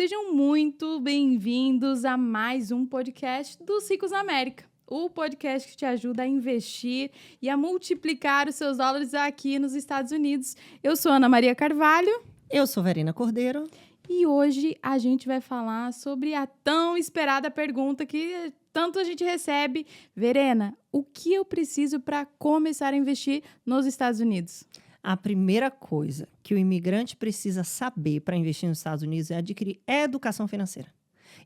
Sejam muito bem-vindos a mais um podcast dos Ricos na América. O podcast que te ajuda a investir e a multiplicar os seus dólares aqui nos Estados Unidos. Eu sou Ana Maria Carvalho. Eu sou Verena Cordeiro. E hoje a gente vai falar sobre a tão esperada pergunta que tanto a gente recebe. Verena, o que eu preciso para começar a investir nos Estados Unidos? A primeira coisa que o imigrante precisa saber para investir nos Estados Unidos é adquirir educação financeira.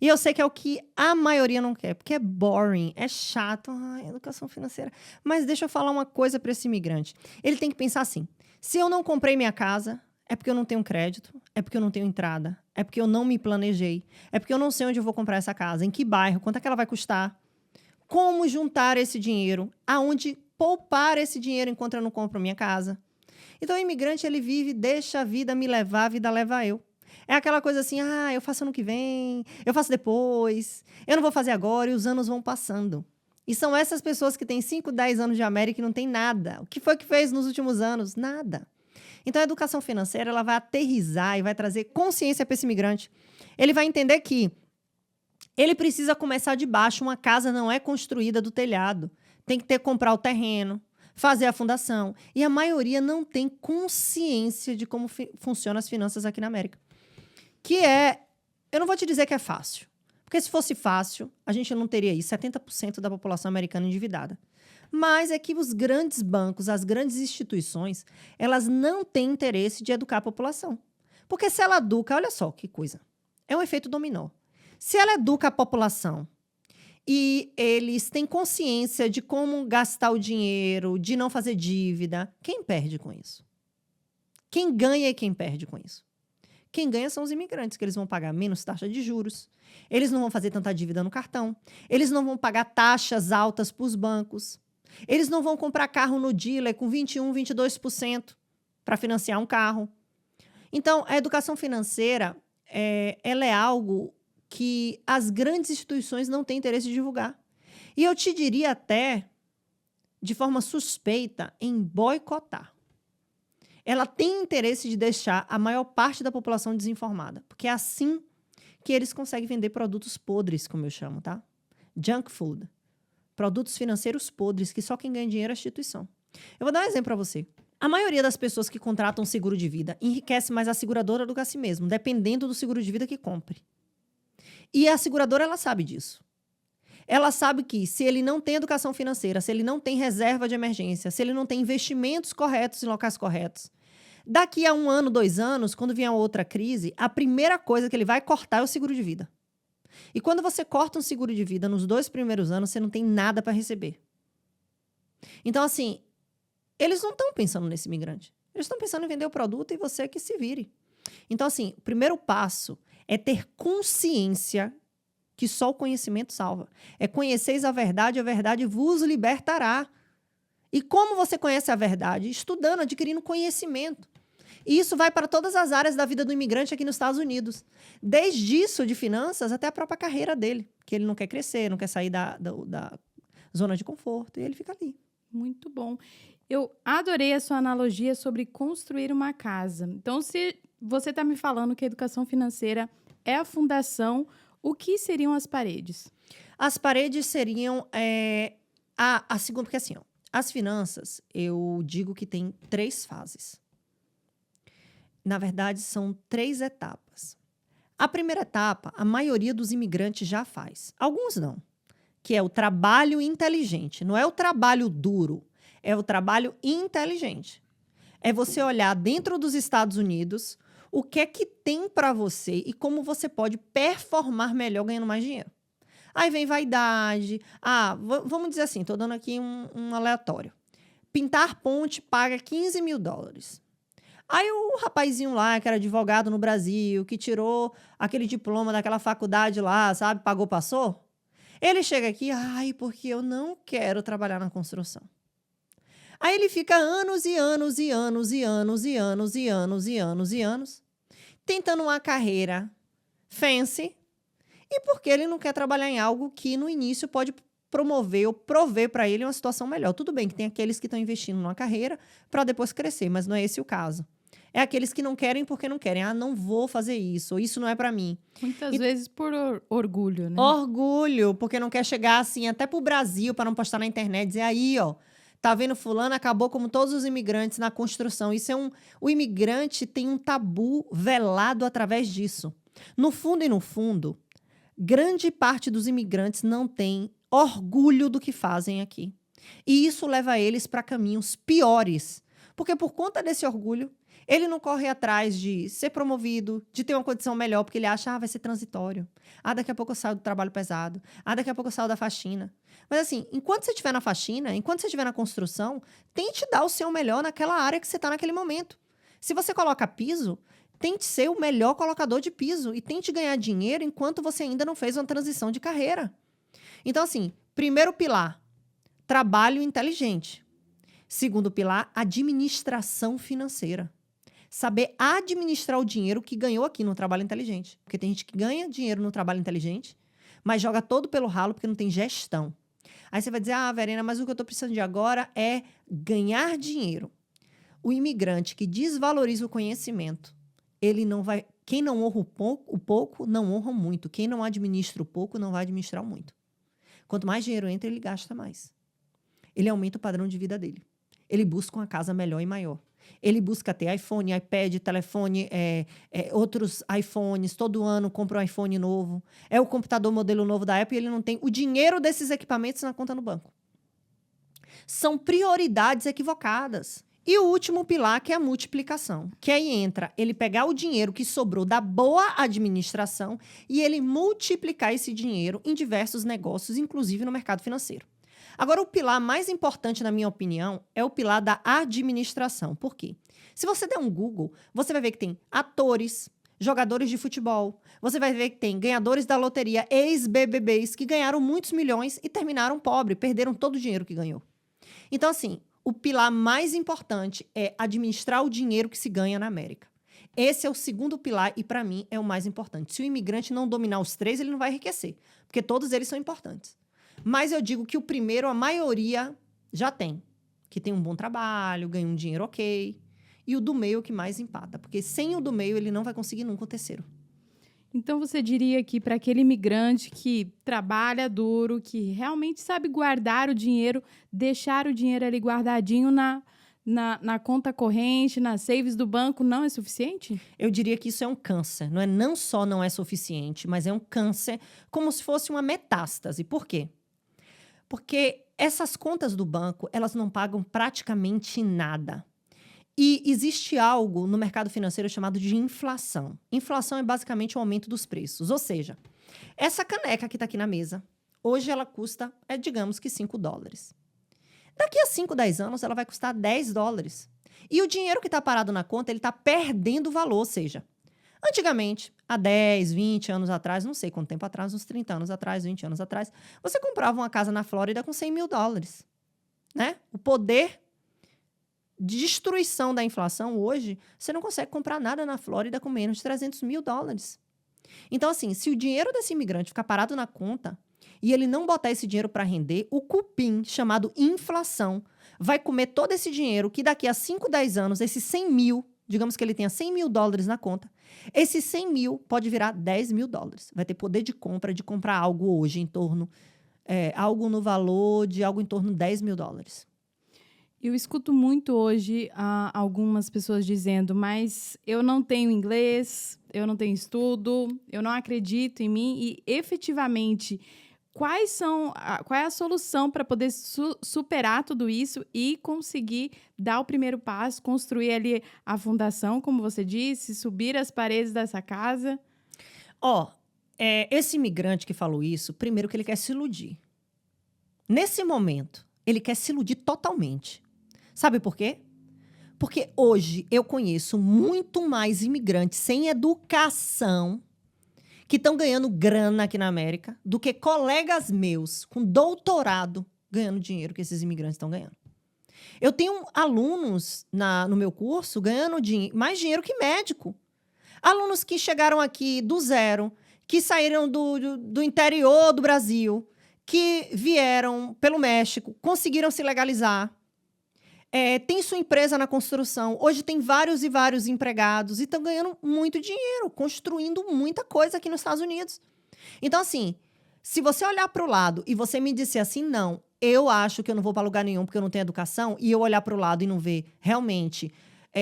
E eu sei que é o que a maioria não quer, porque é boring, é chato, educação financeira. Mas deixa eu falar uma coisa para esse imigrante. Ele tem que pensar assim, se eu não comprei minha casa, é porque eu não tenho crédito, é porque eu não tenho entrada, é porque eu não me planejei, é porque eu não sei onde eu vou comprar essa casa, em que bairro, quanto é que ela vai custar, como juntar esse dinheiro, aonde poupar esse dinheiro enquanto eu não compro minha casa. Então, o imigrante, ele vive, deixa a vida me levar, a vida leva eu. É aquela coisa assim, eu faço ano que vem, eu faço depois, eu não vou fazer agora, e os anos vão passando. E são essas pessoas que têm 5, 10 anos de América e não tem nada. O que foi que fez nos últimos anos? Nada. Então, a educação financeira, ela vai aterrissar e vai trazer consciência para esse imigrante. Ele vai entender que ele precisa começar de baixo, uma casa não é construída do telhado. Tem que comprar o terreno, fazer a fundação. E a maioria não tem consciência de como funcionam as finanças aqui na América. Eu não vou te dizer que é fácil. Porque se fosse fácil, a gente não teria aí 70% da população americana endividada. Mas é que os grandes bancos, as grandes instituições, elas não têm interesse de educar a população. Porque se ela educa, olha só que coisa, é um efeito dominó. Se ela educa a população e eles têm consciência de como gastar o dinheiro, de não fazer dívida, quem perde com isso? Quem ganha e quem perde com isso? Quem ganha são os imigrantes, que eles vão pagar menos taxa de juros, eles não vão fazer tanta dívida no cartão, eles não vão pagar taxas altas para os bancos, eles não vão comprar carro no dealer com 21%, 22% para financiar um carro. Então, a educação financeira, ela é algo que as grandes instituições não têm interesse de divulgar. E eu te diria até, de forma suspeita, em boicotar. Ela tem interesse de deixar a maior parte da população desinformada, porque é assim que eles conseguem vender produtos podres, como eu chamo, tá? Junk food. Produtos financeiros podres, que só quem ganha dinheiro é a instituição. Eu vou dar um exemplo para você. A maioria das pessoas que contratam seguro de vida enriquece mais a seguradora do que a si mesmo, dependendo do seguro de vida que compre. E a seguradora, ela sabe disso. Ela sabe que se ele não tem educação financeira, se ele não tem reserva de emergência, se ele não tem investimentos corretos em locais corretos, daqui a 1 ano, 2 anos, quando vier outra crise, a primeira coisa que ele vai cortar é o seguro de vida. E quando você corta um seguro de vida nos 2 primeiros anos, você não tem nada para receber. Então, assim, eles não estão pensando nesse imigrante. Eles estão pensando em vender o produto e você que se vire. Então, assim, o primeiro passo é ter consciência que só o conhecimento salva. É conheceis a verdade vos libertará. E como você conhece a verdade? Estudando, adquirindo conhecimento. E isso vai para todas as áreas da vida do imigrante aqui nos Estados Unidos. Desde isso de finanças até a própria carreira dele. Que ele não quer crescer, não quer sair da zona de conforto. E ele fica ali. Muito bom. Eu adorei a sua analogia sobre construir uma casa. Então, se você está me falando que a educação financeira é a fundação, o que seriam as paredes? As paredes seriam a segunda, porque assim, as finanças, eu digo que tem 3 fases. Na verdade, são 3 etapas. A primeira etapa, a maioria dos imigrantes já faz. Alguns não, que é o trabalho inteligente. Não é o trabalho duro, é o trabalho inteligente. É você olhar dentro dos Estados Unidos o que é que tem para você e como você pode performar melhor ganhando mais dinheiro. Aí vem vaidade. Vamos dizer assim, estou dando aqui um aleatório. Pintar ponte paga $15 mil. Aí o rapazinho lá, que era advogado no Brasil, que tirou aquele diploma daquela faculdade lá, sabe? Pagou, passou. Ele chega aqui, porque eu não quero trabalhar na construção. Aí ele fica anos e anos e anos e anos e anos e anos e anos e anos tentando uma carreira fancy, e porque ele não quer trabalhar em algo que no início pode promover ou prover para ele uma situação melhor. Tudo bem que tem aqueles que estão investindo numa carreira para depois crescer, mas não é esse o caso. É aqueles que não querem porque não querem. Ah, não vou fazer isso, ou isso não é para mim. Muitas vezes por orgulho, né? Orgulho, porque não quer chegar assim até pro Brasil para não postar na internet, dizer aí, ó, tá vendo fulano acabou como todos os imigrantes na construção. Isso é o imigrante tem um tabu velado através disso. No fundo e no fundo, grande parte dos imigrantes não tem orgulho do que fazem aqui. E isso leva eles para caminhos piores, porque por conta desse orgulho, ele não corre atrás de ser promovido, de ter uma condição melhor, porque ele acha, vai ser transitório. Daqui a pouco eu saio do trabalho pesado. Daqui a pouco eu saio da faxina. Mas assim, enquanto você estiver na faxina, enquanto você estiver na construção, tente dar o seu melhor naquela área que você está naquele momento. Se você coloca piso, tente ser o melhor colocador de piso e tente ganhar dinheiro enquanto você ainda não fez uma transição de carreira. Então assim, primeiro pilar, trabalho inteligente. Segundo pilar, administração financeira. Saber administrar o dinheiro que ganhou aqui no trabalho inteligente. Porque tem gente que ganha dinheiro no trabalho inteligente, mas joga todo pelo ralo porque não tem gestão. Aí você vai dizer, Verena, mas o que eu estou precisando de agora é ganhar dinheiro. O imigrante que desvaloriza o conhecimento, ele não vai... Quem não honra o pouco, não honra o muito. Quem não administra o pouco, não vai administrar o muito. Quanto mais dinheiro entra, ele gasta mais. Ele aumenta o padrão de vida dele. Ele busca uma casa melhor e maior. Ele busca ter iPhone, iPad, telefone, outros iPhones. Todo ano compra um iPhone novo. É o computador modelo novo da Apple e ele não tem o dinheiro desses equipamentos na conta no banco. São prioridades equivocadas. E o último pilar, que é a multiplicação. Que aí entra ele pegar o dinheiro que sobrou da boa administração e ele multiplicar esse dinheiro em diversos negócios, inclusive no mercado financeiro. Agora, o pilar mais importante, na minha opinião, é o pilar da administração. Por quê? Se você der um Google, você vai ver que tem atores, jogadores de futebol, você vai ver que tem ganhadores da loteria, ex-BBBs, que ganharam muitos milhões e terminaram pobres, perderam todo o dinheiro que ganhou. Então, assim, o pilar mais importante é administrar o dinheiro que se ganha na América. Esse é o segundo pilar e, para mim, é o mais importante. Se o imigrante não dominar os três, ele não vai enriquecer, porque todos eles são importantes. Mas eu digo que o primeiro, a maioria já tem. Que tem um bom trabalho, ganha um dinheiro ok. E o do meio é o que mais empata. Porque sem o do meio, ele não vai conseguir nunca o terceiro. Então, você diria que para aquele imigrante que trabalha duro, que realmente sabe guardar o dinheiro, deixar o dinheiro ali guardadinho na conta corrente, nas saves do banco, não é suficiente? Eu diria que isso é um câncer. Não só não é suficiente, mas é um câncer como se fosse uma metástase. Por quê? Porque essas contas do banco, elas não pagam praticamente nada. E existe algo no mercado financeiro chamado de inflação. Inflação é basicamente o aumento dos preços. Ou seja, essa caneca que está aqui na mesa, hoje ela custa, digamos que $5. Daqui a 5, 10 anos, ela vai custar $10. E o dinheiro que está parado na conta, ele está perdendo valor. Ou seja, antigamente, há 10, 20 anos atrás, não sei quanto tempo atrás, uns 30 anos atrás, 20 anos atrás, você comprava uma casa na Flórida com $100 mil. Né? O poder de destruição da inflação hoje, você não consegue comprar nada na Flórida com menos de $300 mil. Então, assim, se o dinheiro desse imigrante ficar parado na conta e ele não botar esse dinheiro para render, o cupim, chamado inflação, vai comer todo esse dinheiro que daqui a 5, 10 anos, esses 100 mil, digamos que ele tenha $100 mil na conta, esses 100 mil pode virar $10 mil. Vai ter poder de comprar algo hoje em torno, algo no valor de algo em torno de $10 mil. Eu escuto muito hoje algumas pessoas dizendo, mas eu não tenho inglês, eu não tenho estudo, eu não acredito em mim. E, efetivamente, qual é a solução para poder superar tudo isso e conseguir dar o primeiro passo, construir ali a fundação, como você disse, subir as paredes dessa casa? Esse imigrante que falou isso, primeiro que ele quer se iludir. Nesse momento, ele quer se iludir totalmente. Sabe por quê? Porque hoje eu conheço muito mais imigrantes sem educação que estão ganhando grana aqui na América do que colegas meus com doutorado ganhando dinheiro que esses imigrantes estão ganhando. Eu tenho alunos no meu curso ganhando mais dinheiro que médico. Alunos que chegaram aqui do zero, que saíram do interior do Brasil, que vieram pelo México, conseguiram se legalizar. tem sua empresa na construção. Hoje tem vários e vários empregados e estão ganhando muito dinheiro, construindo muita coisa aqui nos Estados Unidos. Então, assim, se você olhar para o lado e você me disser assim, não, eu acho que eu não vou para lugar nenhum porque eu não tenho educação, e eu olhar para o lado e não ver realmente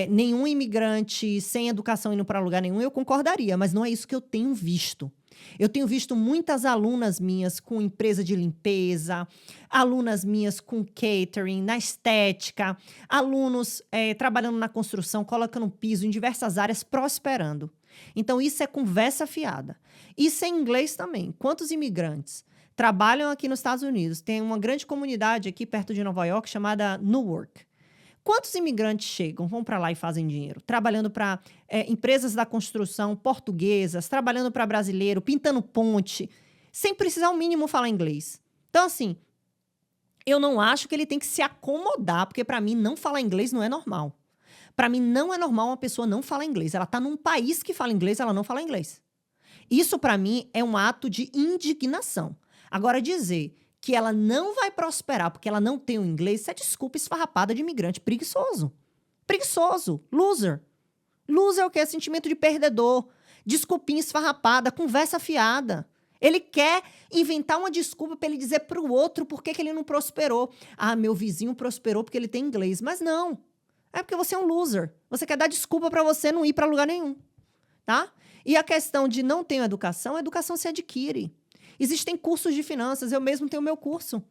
nenhum imigrante sem educação indo para lugar nenhum, eu concordaria, mas não é isso que eu tenho visto. Eu tenho visto muitas alunas minhas com empresa de limpeza, alunas minhas com catering, na estética, alunos trabalhando na construção, colocando piso em diversas áreas, prosperando. Então, isso é conversa fiada. Isso é inglês também. Quantos imigrantes trabalham aqui nos Estados Unidos? Tem uma grande comunidade aqui perto de Nova York chamada Newark. Quantos imigrantes chegam, vão para lá e fazem dinheiro? Trabalhando para empresas da construção portuguesas, trabalhando para brasileiro, pintando ponte, sem precisar ao mínimo falar inglês. Então, assim, eu não acho que ele tem que se acomodar, porque para mim não falar inglês não é normal. Para mim não é normal uma pessoa não falar inglês. Ela está num país que fala inglês, ela não fala inglês. Isso, para mim, é um ato de indignação. Agora, dizer que ela não vai prosperar porque ela não tem o inglês, isso é desculpa esfarrapada de imigrante preguiçoso. Preguiçoso. Loser. Loser é o quê? É sentimento de perdedor. Desculpinha esfarrapada, conversa fiada. Ele quer inventar uma desculpa para ele dizer para o outro por que ele não prosperou. Ah, meu vizinho prosperou porque ele tem inglês. Mas não. É porque você é um loser. Você quer dar desculpa para você não ir para lugar nenhum. Tá? E a questão de não ter educação, a educação se adquire. Existem cursos de finanças, eu mesmo tenho o meu curso.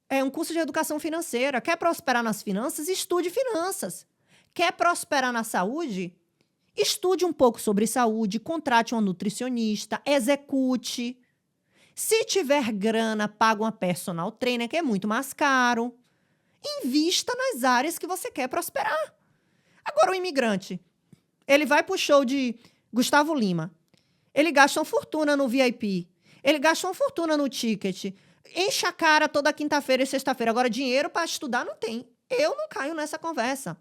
É um curso de educação financeira. Quer prosperar nas finanças? Estude finanças. Quer prosperar na saúde? Estude um pouco sobre saúde, contrate um nutricionista, execute. Se tiver grana, pague uma personal trainer, que é muito mais caro. Invista nas áreas que você quer prosperar. Agora, o imigrante, ele vai para o show de Gustavo Lima. Ele gasta uma fortuna no VIP. Ele gasta uma fortuna no ticket. Enche a cara toda quinta-feira e sexta-feira. Agora, dinheiro para estudar não tem. Eu não caio nessa conversa.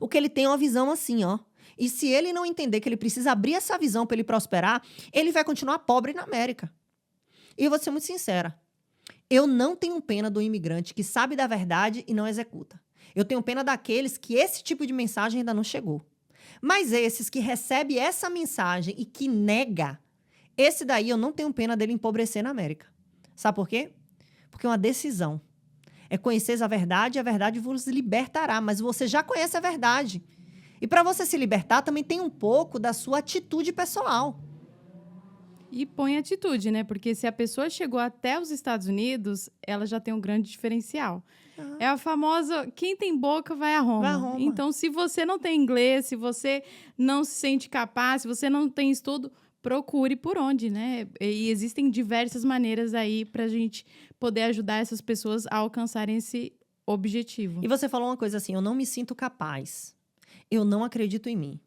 O que ele tem é uma visão assim, ó. E se ele não entender que ele precisa abrir essa visão para ele prosperar, ele vai continuar pobre na América. E eu vou ser muito sincera. Eu não tenho pena do imigrante que sabe da verdade e não executa. Eu tenho pena daqueles que esse tipo de mensagem ainda não chegou. Mas esses que recebem essa mensagem e que nega, esse daí eu não tenho pena dele empobrecer na América. Sabe por quê? Porque é uma decisão. É conheceres a verdade e a verdade vos libertará. Mas você já conhece a verdade. E para você se libertar, também tem um pouco da sua atitude pessoal. E põe atitude, né? Porque se a pessoa chegou até os Estados Unidos, ela já tem um grande diferencial. É a famosa, quem tem boca vai a Roma. Vai a Roma. Então, se você não tem inglês, se você não se sente capaz, se você não tem estudo, procure por onde, né? E existem diversas maneiras aí pra gente poder ajudar essas pessoas a alcançarem esse objetivo. E você falou uma coisa assim, eu não me sinto capaz. Eu não acredito em mim.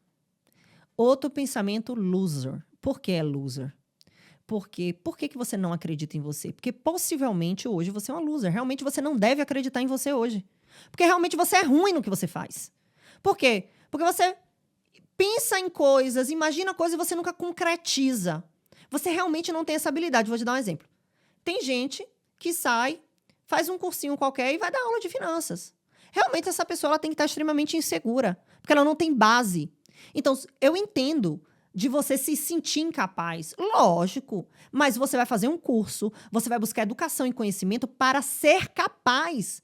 Outro pensamento, loser. Por que é loser? Por que você não acredita em você? Porque possivelmente hoje você é uma loser. Realmente você não deve acreditar em você hoje. Porque realmente você é ruim no que você faz. Por quê? Porque você pensa em coisas, imagina coisas e você nunca concretiza. Você realmente não tem essa habilidade. Vou te dar um exemplo. Tem gente que sai, faz um cursinho qualquer e vai dar aula de finanças. Realmente essa pessoa ela tem que estar extremamente insegura, porque ela não tem base. Então, eu entendo de você se sentir incapaz. Lógico, mas você vai fazer um curso, você vai buscar educação e conhecimento para ser capaz.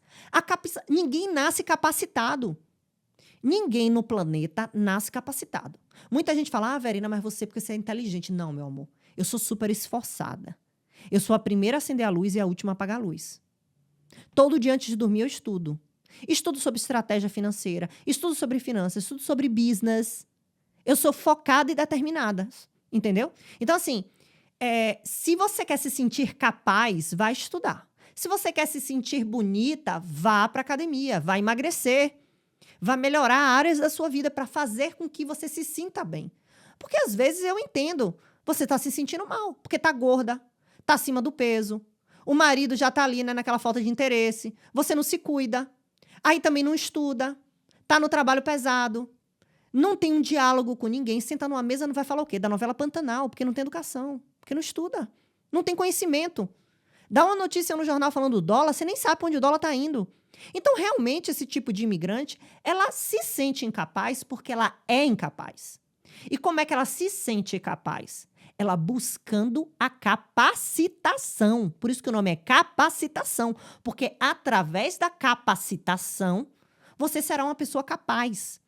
Ninguém nasce capacitado. Ninguém no planeta nasce capacitado. Muita gente fala, Verina, mas porque você é inteligente. Não, meu amor, eu sou super esforçada. Eu sou a primeira a acender a luz e a última a apagar a luz. Todo dia antes de dormir eu estudo. Estudo sobre estratégia financeira, estudo sobre finanças, estudo sobre business. Eu sou focada e determinada, entendeu? Então, assim, se você quer se sentir capaz, vai estudar. Se você quer se sentir bonita, vá para a academia, vai emagrecer. Vai melhorar áreas da sua vida para fazer com que você se sinta bem. Porque, às vezes, eu entendo, você está se sentindo mal, porque está gorda, está acima do peso, o marido já está ali, né, naquela falta de interesse, você não se cuida, aí também não estuda, está no trabalho pesado, não tem um diálogo com ninguém, senta numa mesa, não vai falar o quê? Da novela Pantanal, porque não tem educação, porque não estuda, não tem conhecimento. Dá uma notícia no jornal falando do dólar, você nem sabe para onde o dólar está indo. Então, realmente, esse tipo de imigrante, ela se sente incapaz porque ela é incapaz. E como é que ela se sente capaz? Ela buscando a capacitação. Por isso que o nome é capacitação. Porque através da capacitação, você será uma pessoa capaz.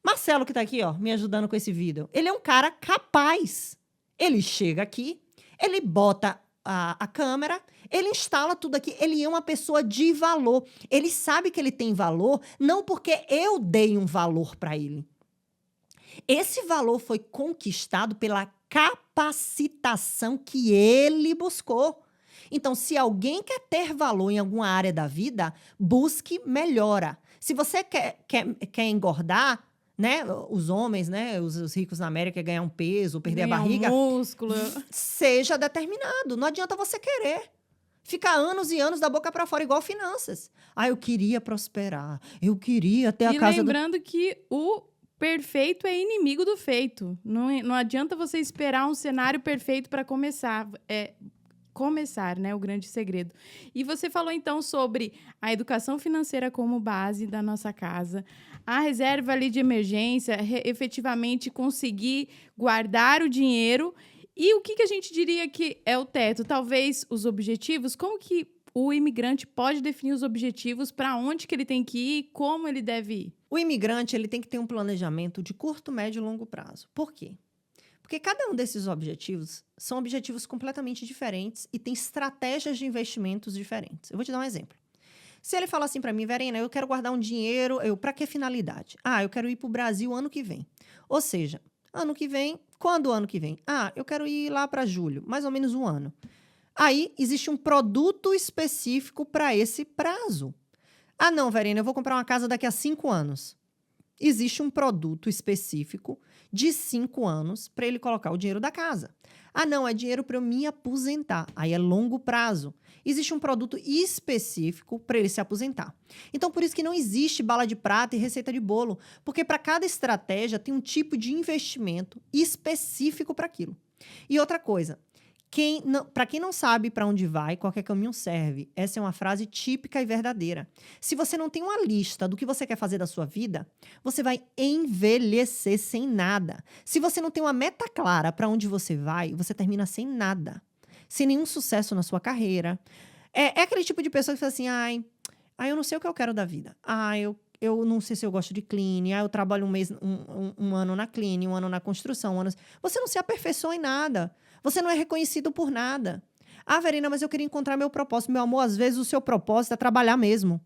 Marcelo, que está aqui, ó, me ajudando com esse vídeo, ele é um cara capaz. Ele chega aqui, ele bota a câmera, ele instala tudo aqui, ele é uma pessoa de valor. Ele sabe que ele tem valor, não porque eu dei um valor para ele. Esse valor foi conquistado pela capacitação que ele buscou. Então, se alguém quer ter valor em alguma área da vida, busque melhora. Se você quer engordar, né, os homens, né, os ricos na América, ganhar um peso, perder a barriga, músculo. Seja determinado. Não adianta você querer. Ficar anos e anos da boca para fora, igual finanças. Eu queria prosperar. Eu queria ter a casa E lembrando que o perfeito é inimigo do feito. Não adianta você esperar um cenário perfeito para começar. Começar, né? O grande segredo. E você falou, então, sobre a educação financeira como base da nossa casa, a reserva ali de emergência, efetivamente conseguir guardar o dinheiro. E o que a gente diria que é o teto? Talvez os objetivos? Como que o imigrante pode definir os objetivos, para onde que ele tem que ir, como ele deve ir? O imigrante, ele tem que ter um planejamento de curto, médio e longo prazo. Por quê? Porque cada um desses objetivos são objetivos completamente diferentes e tem estratégias de investimentos diferentes. Eu vou te dar um exemplo. Se ele fala assim para mim, Verena, eu quero guardar um dinheiro, para que finalidade? Eu quero ir para o Brasil ano que vem. Ou seja, ano que vem, quando ano que vem? Eu quero ir lá para julho, mais ou menos um ano. Aí, existe um produto específico para esse prazo. Não, Verena, eu vou comprar uma casa daqui a 5 anos. Existe um produto específico de 5 anos para ele colocar o dinheiro da casa. Não, é dinheiro para eu me aposentar. Aí é longo prazo. Existe um produto específico para ele se aposentar. Então, por isso que não existe bala de prata e receita de bolo. Porque para cada estratégia tem um tipo de investimento específico para aquilo. E outra coisa, para quem não sabe para onde vai, qualquer caminho serve. Essa é uma frase típica e verdadeira. Se você não tem uma lista do que você quer fazer da sua vida, você vai envelhecer sem nada. Se você não tem uma meta clara para onde você vai, você termina sem nada. Sem nenhum sucesso na sua carreira. É aquele tipo de pessoa que fala assim, eu não sei o que eu quero da vida. Eu não sei se eu gosto de cleaning. Eu trabalho um ano na cleaning, um ano na construção. Você não se aperfeiçoa em nada. Você não é reconhecido por nada. Verena, mas eu queria encontrar meu propósito. Meu amor, às vezes o seu propósito é trabalhar mesmo.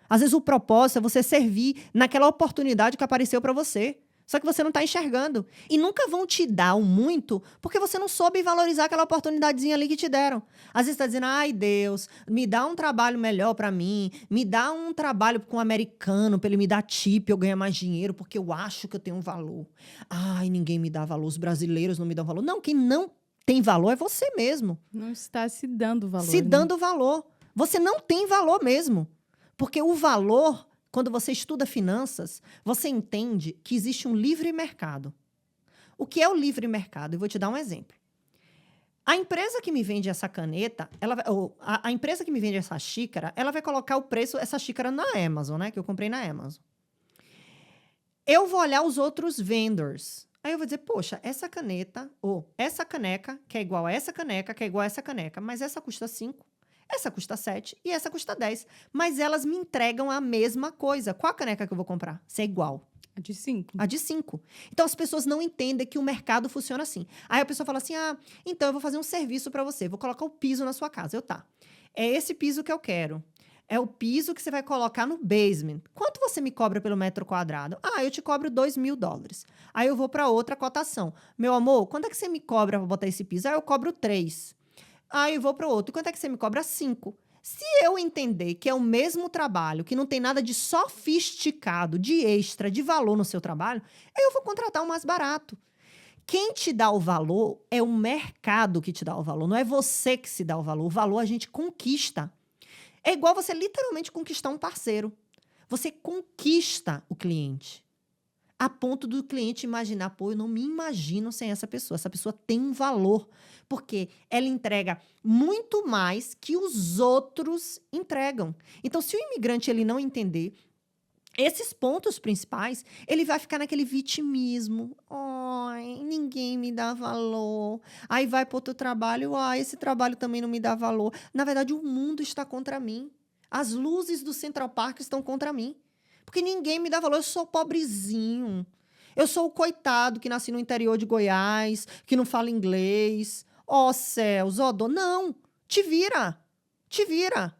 Às vezes o propósito é você servir naquela oportunidade que apareceu para você. Só que você não está enxergando. E nunca vão te dar o muito porque você não soube valorizar aquela oportunidadezinha ali que te deram. Às vezes está dizendo, Deus, me dá um trabalho melhor para mim. Me dá um trabalho com um americano para ele me dar tip, eu ganhar mais dinheiro porque eu acho que eu tenho um valor. Ninguém me dá valor, os brasileiros não me dão valor. Não, quem não tem valor é você mesmo. Não está se dando valor. Se dando valor. Você não tem valor mesmo. Porque o valor, quando você estuda finanças, você entende que existe um livre mercado. O que é o livre mercado? Eu vou te dar um exemplo. A empresa que me vende essa caneta, a empresa que me vende essa xícara, ela vai colocar o preço dessa xícara na Amazon, né? Que eu comprei na Amazon. Eu vou olhar os outros vendors. Aí eu vou dizer, poxa, essa caneta, ou essa caneca, que é igual a essa caneca, que é igual a essa caneca, mas essa custa 5, essa custa 7 e essa custa 10. Mas elas me entregam a mesma coisa. Qual a caneca que eu vou comprar? Se é igual. A de 5. A de 5. Então, as pessoas não entendem que o mercado funciona assim. Aí a pessoa fala assim, então eu vou fazer um serviço para você, vou colocar o piso na sua casa. É esse piso que eu quero. É o piso que você vai colocar no basement. Quanto você me cobra pelo metro quadrado? Eu te cobro $2.000. Aí eu vou para outra cotação. Meu amor, quanto é que você me cobra para botar esse piso? Eu cobro 3. Aí eu vou para outro. Quanto é que você me cobra? 5. Se eu entender que é o mesmo trabalho, que não tem nada de sofisticado, de extra, de valor no seu trabalho, eu vou contratar o mais barato. Quem te dá o valor é o mercado que te dá o valor. Não é você que se dá o valor. O valor a gente conquista. É igual você literalmente conquistar um parceiro. Você conquista o cliente. a ponto do cliente imaginar, pô, eu não me imagino sem essa pessoa. Essa pessoa tem um valor, porque ela entrega muito mais que os outros entregam. Então, se o imigrante ele não entender esses pontos principais, ele vai ficar naquele vitimismo. Ai, ninguém me dá valor. Aí vai para outro trabalho, esse trabalho também não me dá valor. Na verdade, o mundo está contra mim. As luzes do Central Park estão contra mim. Porque ninguém me dá valor, eu sou pobrezinho. Eu sou o coitado que nasci no interior de Goiás, que não fala inglês. Céus, dor. Não, te vira. Te vira.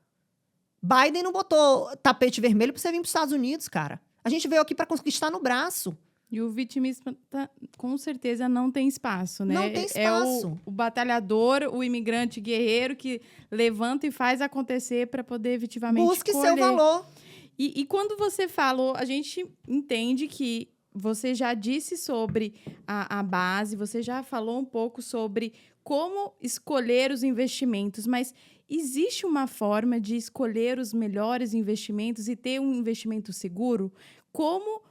Biden não botou tapete vermelho para você vir para os Estados Unidos, cara. A gente veio aqui para conquistar no braço. E o vitimismo, com certeza, não tem espaço, né? Não tem espaço. É o batalhador, o imigrante guerreiro que levanta e faz acontecer para poder efetivamente Busque colher. seu valor. E quando você falou, a gente entende que você já disse sobre a base, você já falou um pouco sobre como escolher os investimentos, mas existe uma forma de escolher os melhores investimentos e ter um investimento seguro? Como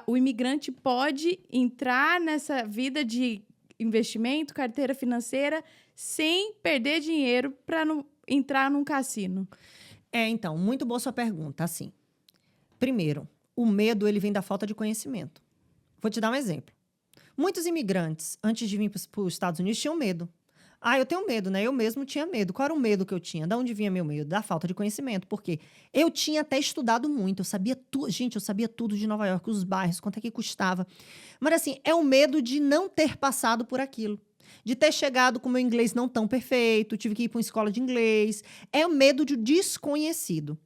o imigrante pode entrar nessa vida de investimento, carteira financeira, sem perder dinheiro para não entrar num cassino? Então, muito boa sua pergunta. Assim, primeiro, o medo ele vem da falta de conhecimento. Vou te dar um exemplo. Muitos imigrantes, antes de vir para os Estados Unidos, tinham medo. Eu tenho medo, né? Eu mesmo tinha medo. Qual era o medo que eu tinha? Da onde vinha meu medo? Da falta de conhecimento. Porque eu tinha até estudado muito. Eu sabia tudo. Gente, eu sabia tudo de Nova York, os bairros, quanto é que custava. Mas, assim, é o medo de não ter passado por aquilo. De ter chegado com o meu inglês não tão perfeito, tive que ir para uma escola de inglês. É o medo de desconhecido.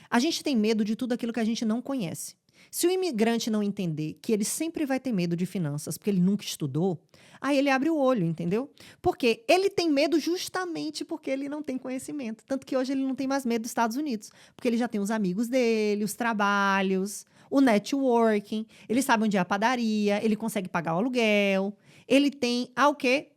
A gente tem medo de tudo aquilo que a gente não conhece. Se o imigrante não entender que ele sempre vai ter medo de finanças, porque ele nunca estudou, aí ele abre o olho, entendeu? Porque ele tem medo justamente porque ele não tem conhecimento. Tanto que hoje ele não tem mais medo dos Estados Unidos, porque ele já tem os amigos dele, os trabalhos, o networking, ele sabe onde é a padaria, ele consegue pagar o aluguel, ele tem, o quê?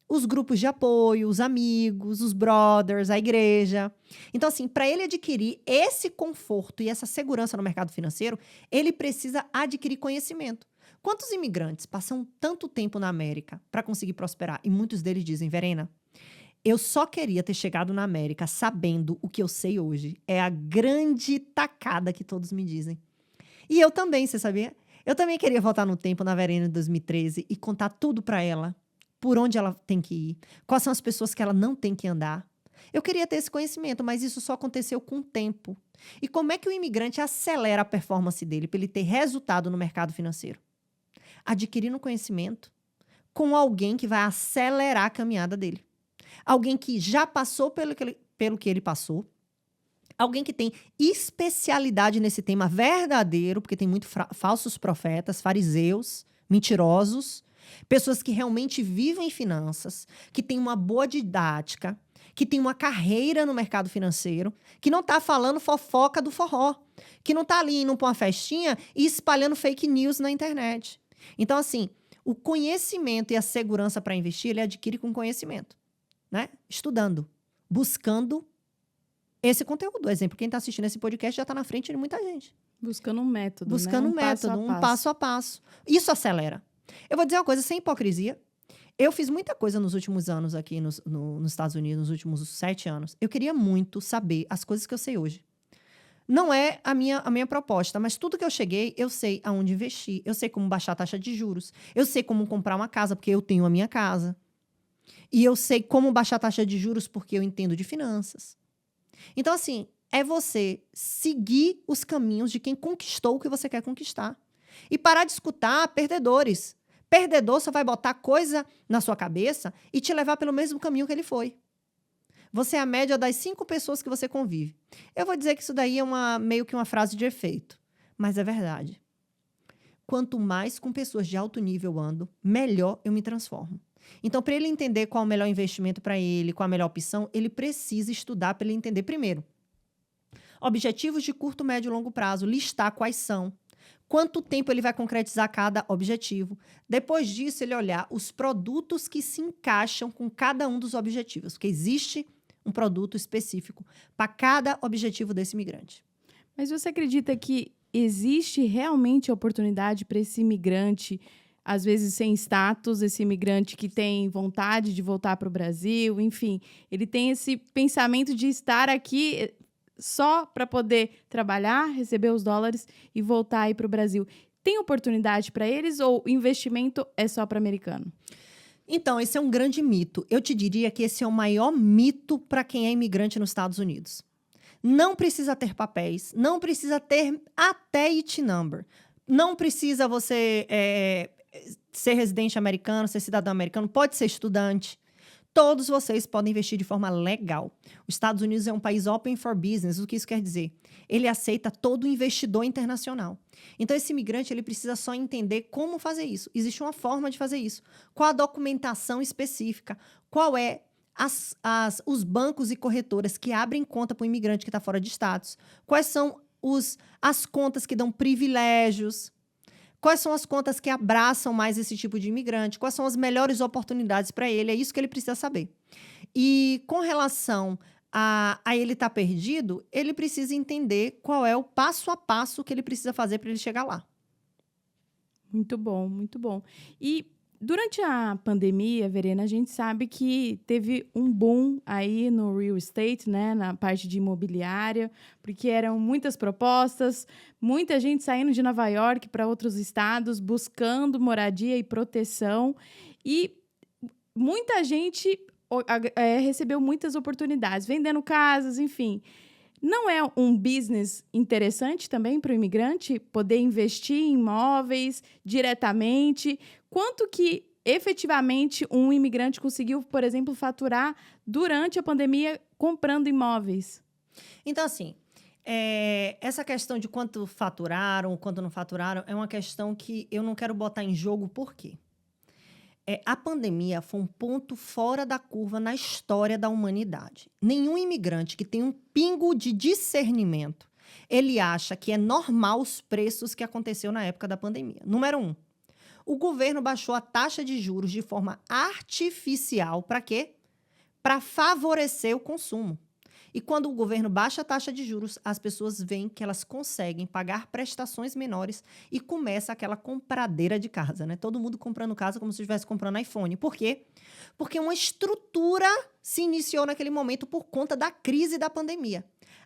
Os grupos de apoio, os amigos, os brothers, a igreja. Então, assim, para ele adquirir esse conforto e essa segurança no mercado financeiro, ele precisa adquirir conhecimento. Quantos imigrantes passam tanto tempo na América para conseguir prosperar? E muitos deles dizem, Verena, eu só queria ter chegado na América sabendo o que eu sei hoje. É a grande tacada que todos me dizem. E eu também, você sabia? Eu também queria voltar no tempo na Verena de 2013 e contar tudo para ela. Por onde ela tem que ir, quais são as pessoas que ela não tem que andar. Eu queria ter esse conhecimento, mas isso só aconteceu com o tempo. E como é que o imigrante acelera a performance dele para ele ter resultado no mercado financeiro? Adquirindo conhecimento com alguém que vai acelerar a caminhada dele. Alguém que já passou pelo que ele passou. Alguém que tem especialidade nesse tema verdadeiro, porque tem muitos falsos profetas, fariseus, mentirosos. Pessoas que realmente vivem finanças, que têm uma boa didática, que têm uma carreira no mercado financeiro, que não está falando fofoca do forró, que não está ali indo para uma festinha e espalhando fake news na internet. Então, assim, o conhecimento e a segurança para investir, ele adquire com conhecimento, né? Estudando, buscando esse conteúdo. Exemplo, quem está assistindo esse podcast já está na frente de muita gente. Buscando um método, Buscando né? um método, um passo a passo. Isso acelera. Eu vou dizer uma coisa, sem hipocrisia. Eu fiz muita coisa nos últimos anos aqui nos Estados Unidos, nos últimos 7 anos. Eu queria muito saber as coisas que eu sei hoje. Não é a minha proposta, mas tudo que eu cheguei, eu sei aonde investir. Eu sei como baixar a taxa de juros. Eu sei como comprar uma casa, porque eu tenho a minha casa. E eu sei como baixar a taxa de juros, porque eu entendo de finanças. Então, assim, é você seguir os caminhos de quem conquistou o que você quer conquistar. E parar de escutar perdedores. Perdedor só vai botar coisa na sua cabeça e te levar pelo mesmo caminho que ele foi. Você é a média das 5 pessoas que você convive. Eu vou dizer que isso daí é meio que uma frase de efeito. Mas é verdade. Quanto mais com pessoas de alto nível eu ando, melhor eu me transformo. Então, para ele entender qual é o melhor investimento para ele, qual a melhor opção, ele precisa estudar para ele entender primeiro. Objetivos de curto, médio e longo prazo. Listar quais são. Quanto tempo ele vai concretizar cada objetivo. Depois disso, ele olhar os produtos que se encaixam com cada um dos objetivos. Porque existe um produto específico para cada objetivo desse imigrante. Mas você acredita que existe realmente oportunidade para esse imigrante, às vezes sem status, esse imigrante que tem vontade de voltar para o Brasil, enfim, ele tem esse pensamento de estar aqui só para poder trabalhar, receber os dólares e voltar aí para o Brasil. Tem oportunidade para eles ou investimento é só para americano? Então, esse é um grande mito. Eu te diria que esse é o maior mito para quem é imigrante nos Estados Unidos. Não precisa ter papéis, não precisa ter até IT number. Não precisa você ser residente americano, ser cidadão americano, pode ser estudante. Todos vocês podem investir de forma legal. Os Estados Unidos é um país open for business. O que isso quer dizer? Ele aceita todo investidor internacional. Então, esse imigrante ele precisa só entender como fazer isso. Existe uma forma de fazer isso. Qual a documentação específica? Qual é os bancos e corretoras que abrem conta para o imigrante que está fora de status? Quais são as contas que dão privilégios? Quais são as contas que abraçam mais esse tipo de imigrante? Quais são as melhores oportunidades para ele? É isso que ele precisa saber. E com relação a ele estar perdido, ele precisa entender qual é o passo a passo que ele precisa fazer para ele chegar lá. Muito bom, muito bom. E durante a pandemia, Verena, a gente sabe que teve um boom aí no real estate, né, na parte de imobiliária, porque eram muitas propostas, muita gente saindo de Nova York para outros estados, buscando moradia e proteção, e muita gente recebeu muitas oportunidades, vendendo casas, enfim. Não é um business interessante também para o imigrante poder investir em imóveis diretamente? Quanto que efetivamente um imigrante conseguiu, por exemplo, faturar durante a pandemia comprando imóveis? Então, assim, essa questão de quanto faturaram, quanto não faturaram, é uma questão que eu não quero botar em jogo. Por quê? A pandemia foi um ponto fora da curva na história da humanidade. Nenhum imigrante que tem um pingo de discernimento, ele acha que é normal os preços que aconteceu na época da pandemia. Número 1, o governo baixou a taxa de juros de forma artificial. Para quê? Para favorecer o consumo. E quando o governo baixa a taxa de juros, as pessoas veem que elas conseguem pagar prestações menores e começa aquela compradeira de casa, né? Todo mundo comprando casa como se estivesse comprando iPhone. Por quê? Porque uma estrutura se iniciou naquele momento por conta da crise da pandemia.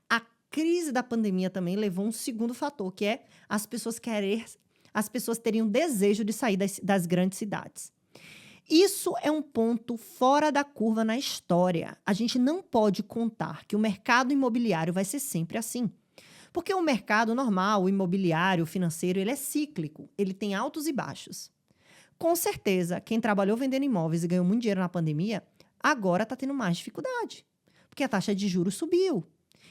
A crise da pandemia também levou um segundo fator, que é as pessoas teriam desejo de sair das grandes cidades. Isso é um ponto fora da curva na história. A gente não pode contar que o mercado imobiliário vai ser sempre assim. Porque o mercado normal, o imobiliário, o financeiro, ele é cíclico. Ele tem altos e baixos. Com certeza, quem trabalhou vendendo imóveis e ganhou muito dinheiro na pandemia, agora está tendo mais dificuldade. Porque a taxa de juros subiu.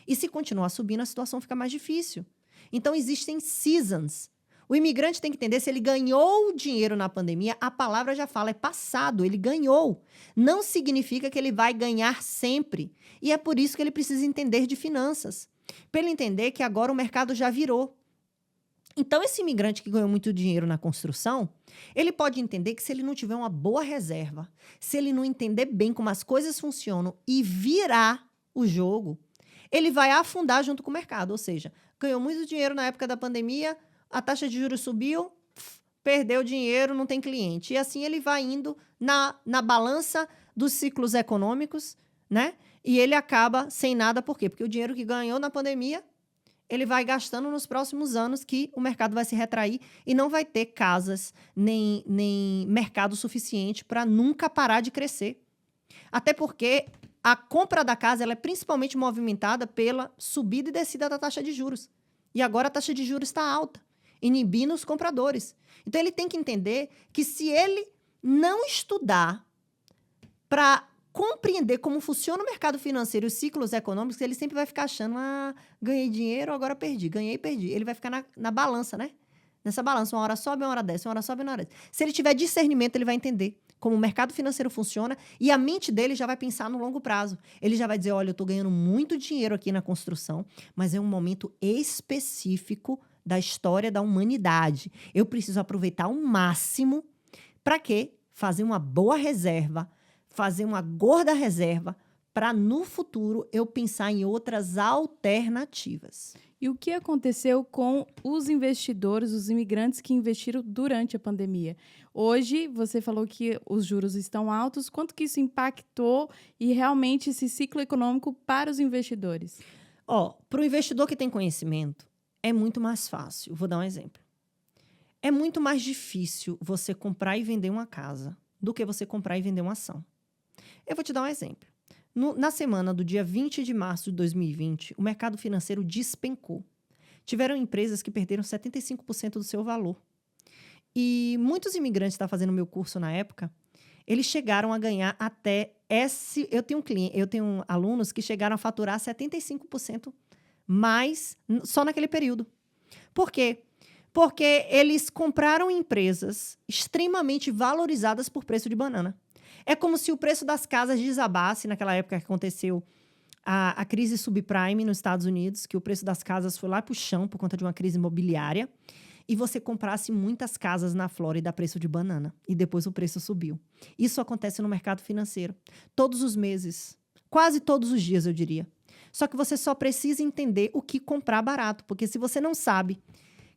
E se continuar subindo, a situação fica mais difícil. Então, existem seasons. O imigrante tem que entender se ele ganhou dinheiro na pandemia, a palavra já fala, é passado, ele ganhou. Não significa que ele vai ganhar sempre. E é por isso que ele precisa entender de finanças. Para ele entender que agora o mercado já virou. Então, esse imigrante que ganhou muito dinheiro na construção, ele pode entender que se ele não tiver uma boa reserva, se ele não entender bem como as coisas funcionam e virar o jogo, ele vai afundar junto com o mercado. Ou seja, ganhou muito dinheiro na época da pandemia, a taxa de juros subiu, perdeu dinheiro, não tem cliente. E assim ele vai indo na balança dos ciclos econômicos, né? E ele acaba sem nada. Por quê? Porque o dinheiro que ganhou na pandemia, ele vai gastando nos próximos anos, que o mercado vai se retrair e não vai ter casas nem mercado suficiente para nunca parar de crescer. Até porque a compra da casa ela é principalmente movimentada pela subida e descida da taxa de juros. E agora a taxa de juros está alta, inibindo os compradores. Então, ele tem que entender que se ele não estudar para compreender como funciona o mercado financeiro e os ciclos econômicos, ele sempre vai ficar achando, ganhei dinheiro, agora perdi, ganhei e perdi. Ele vai ficar na balança, né? Nessa balança, uma hora sobe, uma hora desce, uma hora sobe, uma hora desce. Se ele tiver discernimento, ele vai entender como o mercado financeiro funciona e a mente dele já vai pensar no longo prazo. Ele já vai dizer, olha, eu estou ganhando muito dinheiro aqui na construção, mas é um momento específico da história da humanidade. Eu preciso aproveitar ao máximo para quê? Fazer uma boa reserva, fazer uma gorda reserva para no futuro eu pensar em outras alternativas. E o que aconteceu com os investidores, os imigrantes que investiram durante a pandemia? Hoje, você falou que os juros estão altos. Quanto que isso impactou e realmente esse ciclo econômico para os investidores? Para o investidor que tem conhecimento, é muito mais fácil. Vou dar um exemplo. É muito mais difícil você comprar e vender uma casa do que você comprar e vender uma ação. Eu vou te dar um exemplo. Na semana do dia 20 de março de 2020, o mercado financeiro despencou. Tiveram empresas que perderam 75% do seu valor. E muitos imigrantes que estavam fazendo meu curso na época, eles chegaram a ganhar até eu tenho alunos que chegaram a faturar 75% mais só naquele período. Por quê? Porque eles compraram empresas extremamente valorizadas por preço de banana. É como se o preço das casas desabasse naquela época que aconteceu a crise subprime nos Estados Unidos, que o preço das casas foi lá para o chão por conta de uma crise imobiliária, e você comprasse muitas casas na Flórida a preço de banana, e depois o preço subiu. Isso acontece no mercado financeiro. Todos os meses, quase todos os dias, eu diria. Só que você só precisa entender o que comprar barato, porque se você não sabe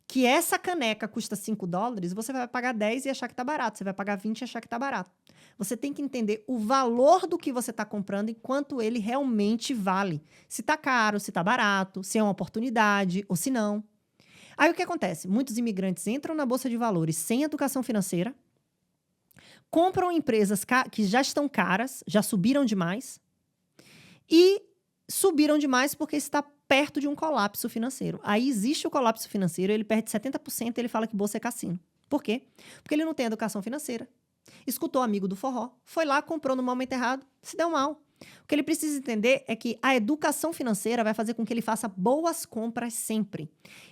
que essa caneca custa $5, você vai pagar 10 e achar que está barato. Você vai pagar 20 e achar que está barato. Você tem que entender o valor do que você está comprando e quanto ele realmente vale. Se está caro, se está barato, se é uma oportunidade ou se não. Aí o que acontece? Muitos imigrantes entram na Bolsa de Valores sem educação financeira, compram empresas que já estão caras, já subiram demais, e subiram demais porque está perto de um colapso financeiro. Aí existe o colapso financeiro, ele perde 70% e ele fala que bolsa é cassino. Por quê? Porque ele não tem educação financeira. Escutou amigo do forró, foi lá, comprou no momento errado, se deu mal. O que ele precisa entender é que a educação financeira vai fazer com que ele faça boas compras sempre.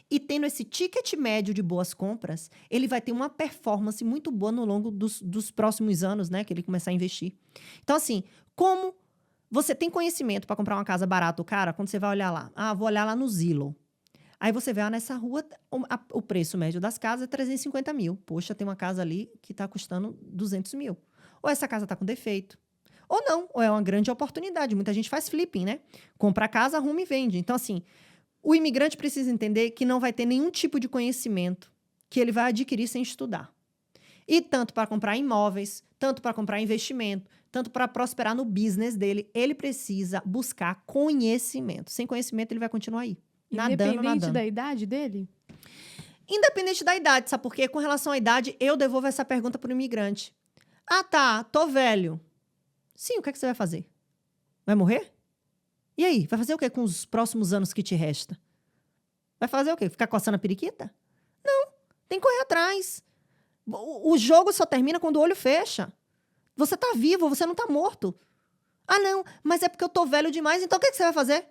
E tendo esse ticket médio de boas compras, ele vai ter uma performance muito boa no longo dos próximos anos, né, que ele começar a investir. Então, assim, como você tem conhecimento para comprar uma casa barata ou cara, quando você vai olhar lá, vou olhar lá no Zillow. Aí você vê, nessa rua, o preço médio das casas é 350 mil. Poxa, tem uma casa ali que está custando 200 mil. Ou essa casa está com defeito. Ou não, ou é uma grande oportunidade. Muita gente faz flipping, né? Compra a casa, arruma e vende. Então, assim, o imigrante precisa entender que não vai ter nenhum tipo de conhecimento que ele vai adquirir sem estudar. E tanto para comprar imóveis, tanto para comprar investimento, tanto para prosperar no business dele, ele precisa buscar conhecimento. Sem conhecimento, ele vai continuar aí. Independente da idade dele? Independente da idade, sabe por quê? Com relação à idade, eu devolvo essa pergunta para o imigrante. Tá, tô velho. Sim, o que é que você vai fazer? Vai morrer? E aí, vai fazer o quê com os próximos anos que te resta? Vai fazer o quê? Ficar coçando a periquita? Não, tem que correr atrás. O jogo só termina quando o olho fecha. Você tá vivo, você não tá morto. Não, mas é porque eu tô velho demais, então o que é que você vai fazer?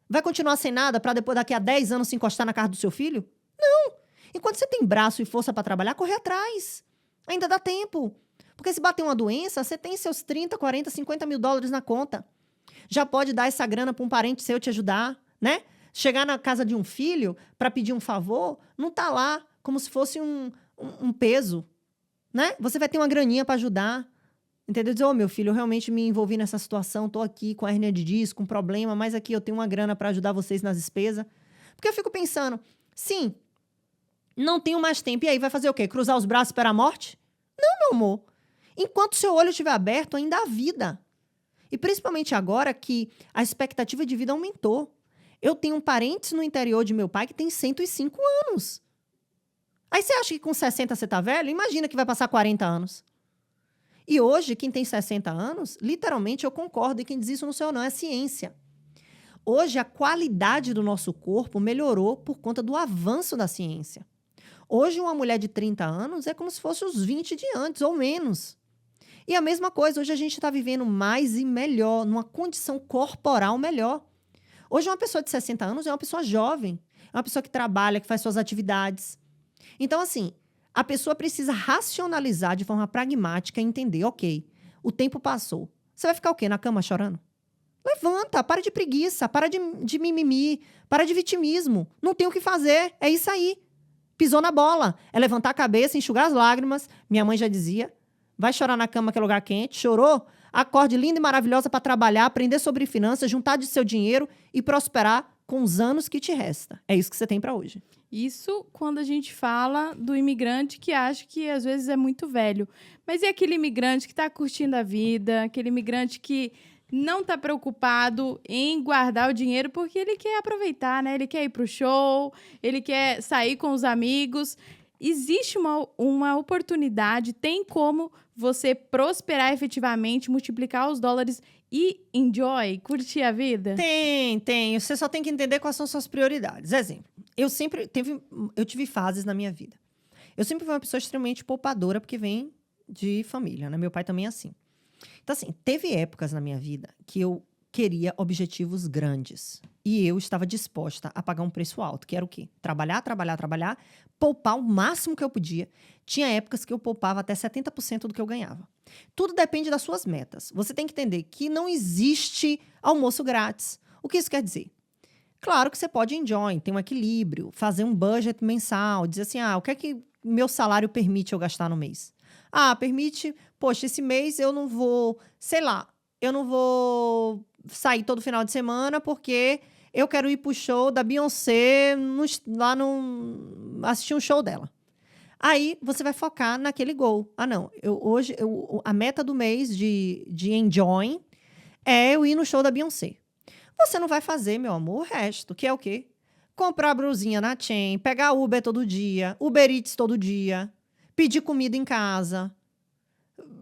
Vai continuar sem nada para depois, daqui a 10 anos, se encostar na casa do seu filho? Não. Enquanto você tem braço e força para trabalhar, corre atrás. Ainda dá tempo. Porque se bater uma doença, você tem seus 30, 40, 50 mil dólares na conta. Já pode dar essa grana para um parente seu te ajudar, né? Chegar na casa de um filho para pedir um favor, não tá lá como se fosse um peso, né? Você vai ter uma graninha para ajudar. Entendeu? Dizer, meu filho, eu realmente me envolvi nessa situação, tô aqui com a hernia de disco, com problema, mas aqui eu tenho uma grana para ajudar vocês nas despesas. Porque eu fico pensando, sim, não tenho mais tempo. E aí, vai fazer o quê? Cruzar os braços para a morte? Não, meu amor. Enquanto seu olho estiver aberto, ainda há vida. E principalmente agora que a expectativa de vida aumentou. Eu tenho parentes no interior de meu pai que tem 105 anos. Aí você acha que com 60 você tá velho? Imagina que vai passar 40 anos. E hoje, quem tem 60 anos, literalmente eu concordo, e quem diz isso não sou eu não, é ciência. Hoje, a qualidade do nosso corpo melhorou por conta do avanço da ciência. Hoje, uma mulher de 30 anos é como se fosse os 20 de antes, ou menos. E a mesma coisa, hoje a gente está vivendo mais e melhor, numa condição corporal melhor. Hoje, uma pessoa de 60 anos é uma pessoa jovem, é uma pessoa que trabalha, que faz suas atividades. Então, assim, a pessoa precisa racionalizar de forma pragmática e entender, ok, o tempo passou. Você vai ficar o quê? Na cama chorando? Levanta, para de preguiça, para de mimimi, para de vitimismo. Não tem o que fazer, é isso aí. Pisou na bola. É levantar a cabeça, enxugar as lágrimas. Minha mãe já dizia, vai chorar na cama que é lugar quente. Chorou? Acorde linda e maravilhosa para trabalhar, aprender sobre finanças, juntar de seu dinheiro e prosperar com os anos que te resta. É isso que você tem para hoje. Isso quando a gente fala do imigrante que acha que às vezes é muito velho. Mas e aquele imigrante que está curtindo a vida, aquele imigrante que não está preocupado em guardar o dinheiro porque ele quer aproveitar, né? Ele quer ir para o show, ele quer sair com os amigos. Existe uma oportunidade, tem como você prosperar efetivamente, multiplicar os dólares e enjoy, curtir a vida? Tem. Você só tem que entender quais são suas prioridades. Exemplo, eu tive fases na minha vida. Eu sempre fui uma pessoa extremamente poupadora, porque vem de família, né? Meu pai também é assim. Então, assim, teve épocas na minha vida que eu queria objetivos grandes. E eu estava disposta a pagar um preço alto, que era o quê? Trabalhar, poupar o máximo que eu podia. Tinha épocas que eu poupava até 70% do que eu ganhava. Tudo depende das suas metas. Você tem que entender que não existe almoço grátis. O que isso quer dizer? Claro que você pode enjoy, ter um equilíbrio, fazer um budget mensal, dizer assim, o que é que meu salário permite eu gastar no mês? Permite, poxa, esse mês eu não vou, eu não vou sair todo final de semana porque eu quero ir pro show da Beyoncé assistir um show dela. Aí você vai focar naquele goal. Não, a meta do mês de enjoy é eu ir no show da Beyoncé. Você não vai fazer, meu amor, o resto, que é o quê? Comprar brusinha na Shein, pegar Uber todo dia, Uber Eats todo dia, pedir comida em casa,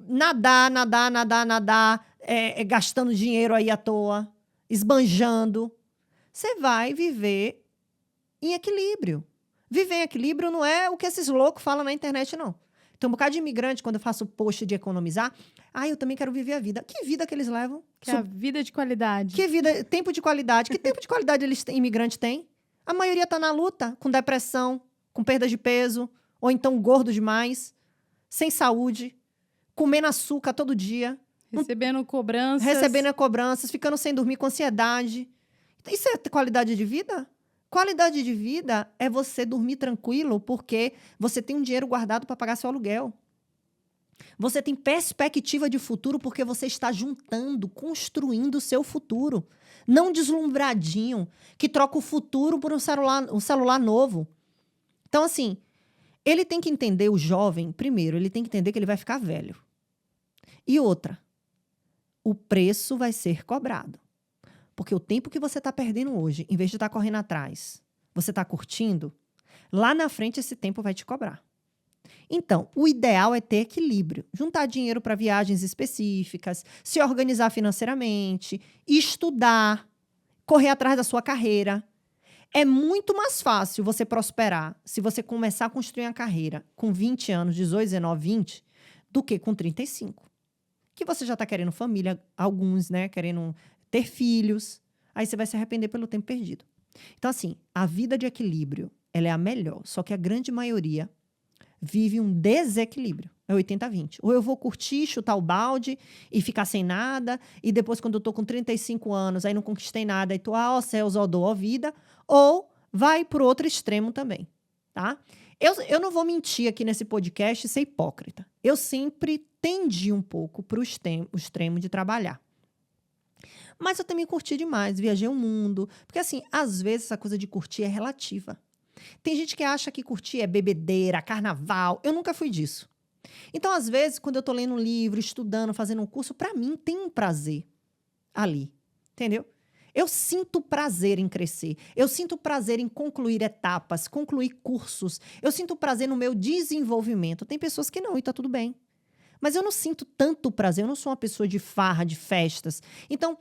nadar, gastando dinheiro aí à toa, esbanjando. Você vai viver em equilíbrio. Viver em equilíbrio não é o que esses loucos falam na internet, não. Tem um bocado de imigrante, quando eu faço post de economizar, eu também quero viver a vida. Que vida que eles levam? Que é a vida de qualidade. Que vida, tempo de qualidade. Que tempo de qualidade imigrante tem? A maioria tá na luta, com depressão, com perda de peso, ou então gordo demais, sem saúde, comendo açúcar todo dia. Recebendo cobranças. Ficando sem dormir, com ansiedade. Isso é qualidade de vida? Qualidade de vida é você dormir tranquilo porque você tem um dinheiro guardado para pagar seu aluguel. Você tem perspectiva de futuro porque você está juntando, construindo o seu futuro. Não deslumbradinho, que troca o futuro por um celular novo. Então, assim, ele tem que entender, o jovem, primeiro, ele tem que entender que ele vai ficar velho. E outra, o preço vai ser cobrado. Porque o tempo que você está perdendo hoje, em vez de estar correndo atrás, você está curtindo, lá na frente esse tempo vai te cobrar. Então, o ideal é ter equilíbrio. Juntar dinheiro para viagens específicas, se organizar financeiramente, estudar, correr atrás da sua carreira. É muito mais fácil você prosperar se você começar a construir uma carreira com 20 anos, 18, 19, 20, do que com 35. Que você já está querendo família, alguns, né, querendo ter filhos, aí você vai se arrepender pelo tempo perdido. Então, assim, a vida de equilíbrio, ela é a melhor, só que a grande maioria vive um desequilíbrio. É 80-20. Ou eu vou curtir, chutar o balde e ficar sem nada, e depois, quando eu tô com 35 anos, aí não conquistei nada, e tô, céus, ó, dor, ó, vida, ou vai pro outro extremo também, tá? Eu não vou mentir aqui nesse podcast e ser hipócrita. Eu sempre tendi um pouco pro extremo de trabalhar. Mas eu também curti demais, viajei o mundo. Porque, assim, às vezes essa coisa de curtir é relativa. Tem gente que acha que curtir é bebedeira, carnaval. Eu nunca fui disso. Então, às vezes, quando eu tô lendo um livro, estudando, fazendo um curso, para mim tem um prazer ali. Entendeu? Eu sinto prazer em crescer. Eu sinto prazer em concluir etapas, concluir cursos. Eu sinto prazer no meu desenvolvimento. Tem pessoas que não, e tá tudo bem. Mas eu não sinto tanto prazer, eu não sou uma pessoa de farra, de festas. Então,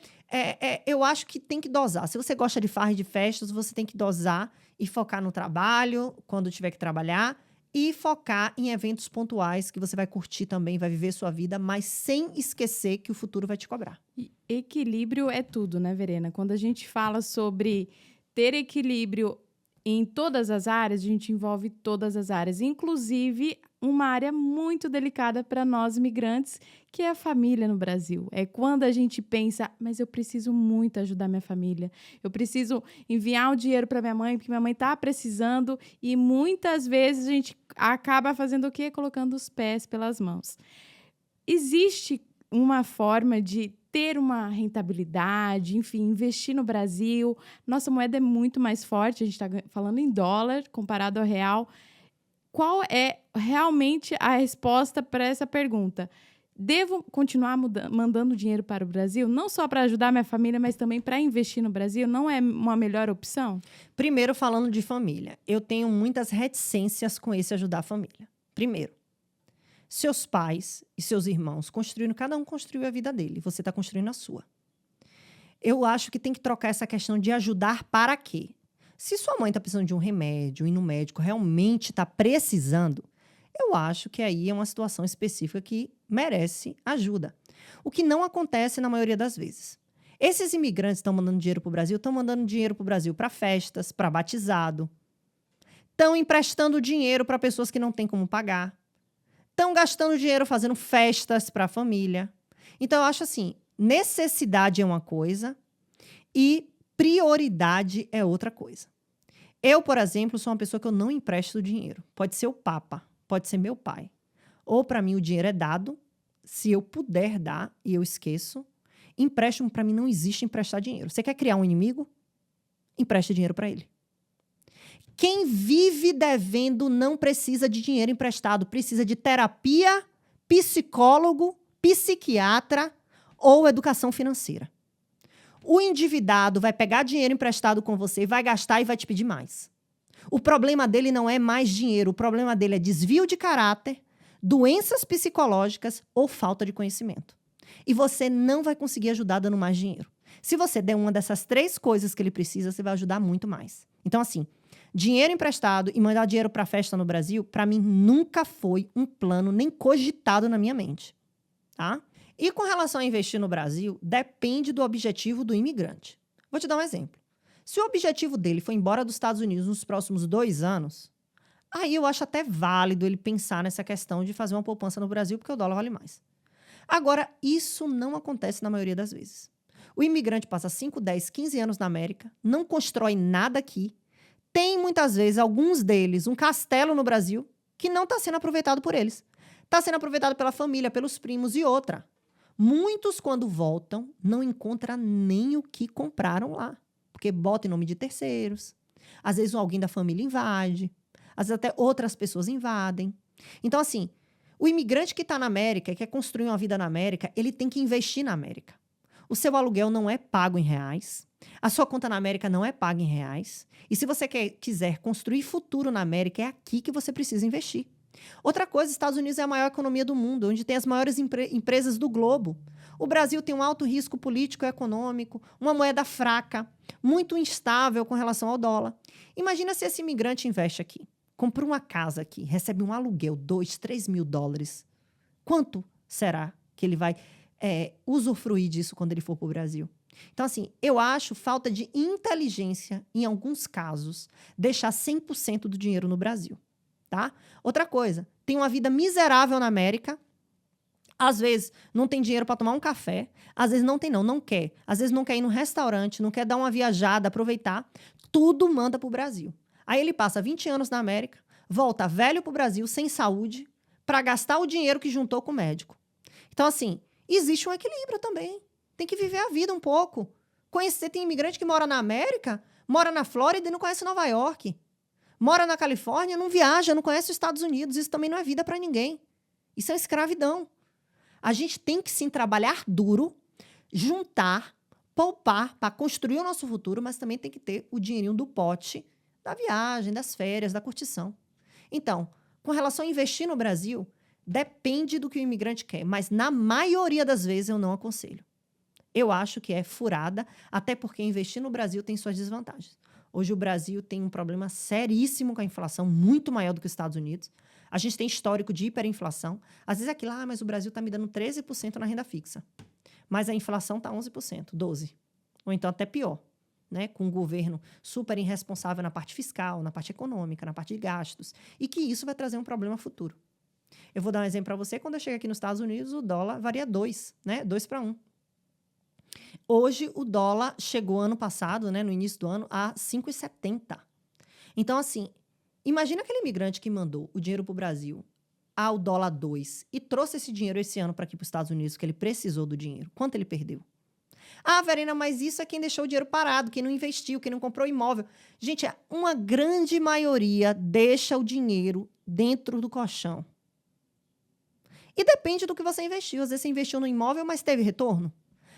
eu acho que tem que dosar. Se você gosta de farra e de festas, você tem que dosar e focar no trabalho, quando tiver que trabalhar, e focar em eventos pontuais que você vai curtir também, vai viver sua vida, mas sem esquecer que o futuro vai te cobrar. E equilíbrio é tudo, né, Verena? Quando a gente fala sobre ter equilíbrio em todas as áreas, a gente envolve todas as áreas, inclusive uma área muito delicada para nós imigrantes, que é a família no Brasil. É quando a gente pensa, mas eu preciso muito ajudar minha família, eu preciso enviar um dinheiro para minha mãe, porque minha mãe está precisando, e muitas vezes a gente acaba fazendo o quê? Colocando os pés pelas mãos. Existe uma forma de ter uma rentabilidade, enfim, investir no Brasil. Nossa moeda é muito mais forte, a gente está falando em dólar comparado ao real. Qual é realmente a resposta para essa pergunta? Devo continuar mandando dinheiro para o Brasil? Não só para ajudar minha família, mas também para investir no Brasil? Não é uma melhor opção? Primeiro, falando de família, eu tenho muitas reticências com esse ajudar a família. Primeiro, seus pais e seus irmãos construíram, cada um construiu a vida dele, você está construindo a sua. Eu acho que tem que trocar essa questão de ajudar para quê? Se sua mãe está precisando de um remédio e no médico realmente está precisando, eu acho que aí é uma situação específica que merece ajuda. O que não acontece na maioria das vezes. Esses imigrantes estão mandando dinheiro para o Brasil, estão mandando dinheiro para o Brasil para festas, para batizado. Estão emprestando dinheiro para pessoas que não têm como pagar. Estão gastando dinheiro fazendo festas para a família. Então, eu acho assim, necessidade é uma coisa e prioridade é outra coisa. Eu, por exemplo, sou uma pessoa que eu não empresto dinheiro. Pode ser o Papa, pode ser meu pai. Ou, para mim, o dinheiro é dado, se eu puder dar e eu esqueço. Empréstimo, para mim, não existe emprestar dinheiro. Você quer criar um inimigo? Empreste dinheiro para ele. Quem vive devendo não precisa de dinheiro emprestado, precisa de terapia, psicólogo, psiquiatra ou educação financeira. O endividado vai pegar dinheiro emprestado com você, vai gastar e vai te pedir mais. O problema dele não é mais dinheiro, o problema dele é desvio de caráter, doenças psicológicas ou falta de conhecimento. E você não vai conseguir ajudar dando mais dinheiro. Se você der uma dessas 3 coisas que ele precisa, você vai ajudar muito mais. Então, assim, dinheiro emprestado e mandar dinheiro para festa no Brasil, para mim, nunca foi um plano nem cogitado na minha mente. Tá? E com relação a investir no Brasil, depende do objetivo do imigrante. Vou te dar um exemplo. Se o objetivo dele foi ir embora dos Estados Unidos nos próximos 2 anos, aí eu acho até válido ele pensar nessa questão de fazer uma poupança no Brasil, porque o dólar vale mais. Agora, isso não acontece na maioria das vezes. O imigrante passa 5, 10, 15 anos na América, não constrói nada aqui, tem muitas vezes, alguns deles, um castelo no Brasil que não está sendo aproveitado por eles. Está sendo aproveitado pela família, pelos primos e outra. Muitos, quando voltam, não encontram nem o que compraram lá. Porque bota em nome de terceiros. Às vezes alguém da família invade. Às vezes até outras pessoas invadem. Então, assim, o imigrante que está na América, quer construir uma vida na América, ele tem que investir na América. O seu aluguel não é pago em reais. A sua conta na América não é paga em reais. E se você quiser construir futuro na América, é aqui que você precisa investir. Outra coisa, Estados Unidos é a maior economia do mundo, onde tem as maiores empresas do globo. O Brasil tem um alto risco político e econômico, uma moeda fraca, muito instável com relação ao dólar. Imagina se esse imigrante investe aqui, compra uma casa aqui, recebe um aluguel, 2, 3 mil dólares. Quanto será que ele vai usufruir disso quando ele for para o Brasil? Então, assim, eu acho falta de inteligência, em alguns casos, deixar 100% do dinheiro no Brasil. Tá? Outra coisa, tem uma vida miserável na América, às vezes não tem dinheiro para tomar um café, às vezes não quer. Às vezes não quer ir num restaurante, não quer dar uma viajada, aproveitar, tudo manda para o Brasil. Aí ele passa 20 anos na América, volta velho para o Brasil, sem saúde, para gastar o dinheiro que juntou com o médico. Então, assim, existe um equilíbrio também. Tem que viver a vida um pouco. Tem imigrante que mora na América, mora na Flórida e não conhece Nova York. Mora na Califórnia, não viaja, não conhece os Estados Unidos. Isso também não é vida para ninguém. Isso é escravidão. A gente tem que, sim, trabalhar duro, juntar, poupar para construir o nosso futuro, mas também tem que ter o dinheirinho do pote da viagem, das férias, da curtição. Então, com relação a investir no Brasil, depende do que o imigrante quer, mas na maioria das vezes eu não aconselho. Eu acho que é furada, até porque investir no Brasil tem suas desvantagens. Hoje o Brasil tem um problema seríssimo com a inflação, muito maior do que os Estados Unidos. A gente tem histórico de hiperinflação. Às vezes é aquilo, mas o Brasil está me dando 13% na renda fixa. Mas a inflação está 11%, 12%. Ou então até pior, né? Com um governo super irresponsável na parte fiscal, na parte econômica, na parte de gastos. E que isso vai trazer um problema futuro. Eu vou dar um exemplo para você. Quando eu chego aqui nos Estados Unidos, o dólar varia 2, né? 2 para 1. Hoje, o dólar chegou ano passado, né, no início do ano, a 5,70. Então, assim, imagina aquele imigrante que mandou o dinheiro para o Brasil ao dólar 2 e trouxe esse dinheiro esse ano para aqui para os Estados Unidos, que ele precisou do dinheiro, quanto ele perdeu? Ah, Verena, mas isso é quem deixou o dinheiro parado, quem não investiu, quem não comprou imóvel. Gente, uma grande maioria deixa o dinheiro dentro do colchão. E depende do que você investiu. Às vezes você investiu no imóvel, mas teve retorno.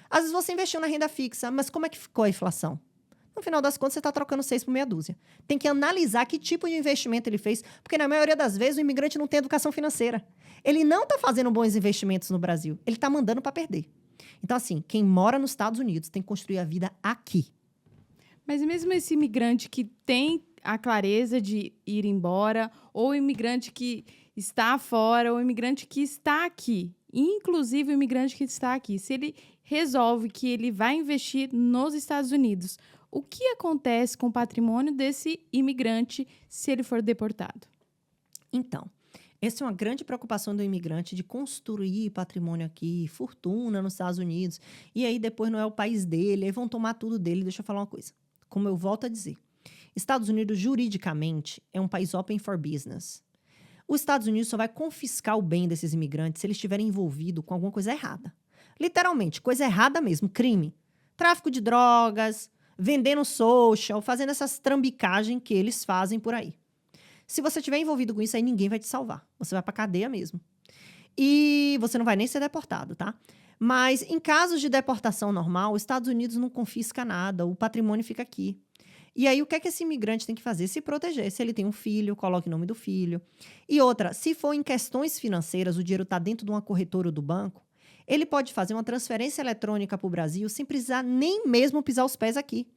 Às vezes você investiu na renda fixa, mas como é que ficou a inflação? No final das contas, você está trocando 6 por meia dúzia. Tem que analisar que tipo de investimento ele fez, porque na maioria das vezes o imigrante não tem educação financeira. Ele não está fazendo bons investimentos no Brasil. Ele está mandando para perder. Então, assim, quem mora nos Estados Unidos tem que construir a vida aqui. Mas mesmo esse imigrante que tem a clareza de ir embora, ou o imigrante que está fora, ou o imigrante que está aqui, inclusive o imigrante que está aqui, se ele resolve que ele vai investir nos Estados Unidos, o que acontece com o patrimônio desse imigrante se ele for deportado? Então, essa é uma grande preocupação do imigrante de construir patrimônio aqui, fortuna nos Estados Unidos, e aí depois não é o país dele, aí vão tomar tudo dele. Deixa eu falar uma coisa, como eu volto a dizer, Estados Unidos juridicamente é um país open for business. Os Estados Unidos só vai confiscar o bem desses imigrantes se eles estiverem envolvidos com alguma coisa errada. Literalmente, coisa errada mesmo, crime. Tráfico de drogas, vendendo social, fazendo essas trambicagens que eles fazem por aí. Se você estiver envolvido com isso, aí ninguém vai te salvar. Você vai pra cadeia mesmo. E você não vai nem ser deportado, tá? Mas em casos de deportação normal, os Estados Unidos não confisca nada, o patrimônio fica aqui. E aí, o que é que esse imigrante tem que fazer? Se proteger. Se ele tem um filho, coloque o nome do filho. E outra, se for em questões financeiras, o dinheiro está dentro de uma corretora ou do banco, ele pode fazer uma transferência eletrônica para o Brasil sem precisar nem mesmo pisar os pés aqui.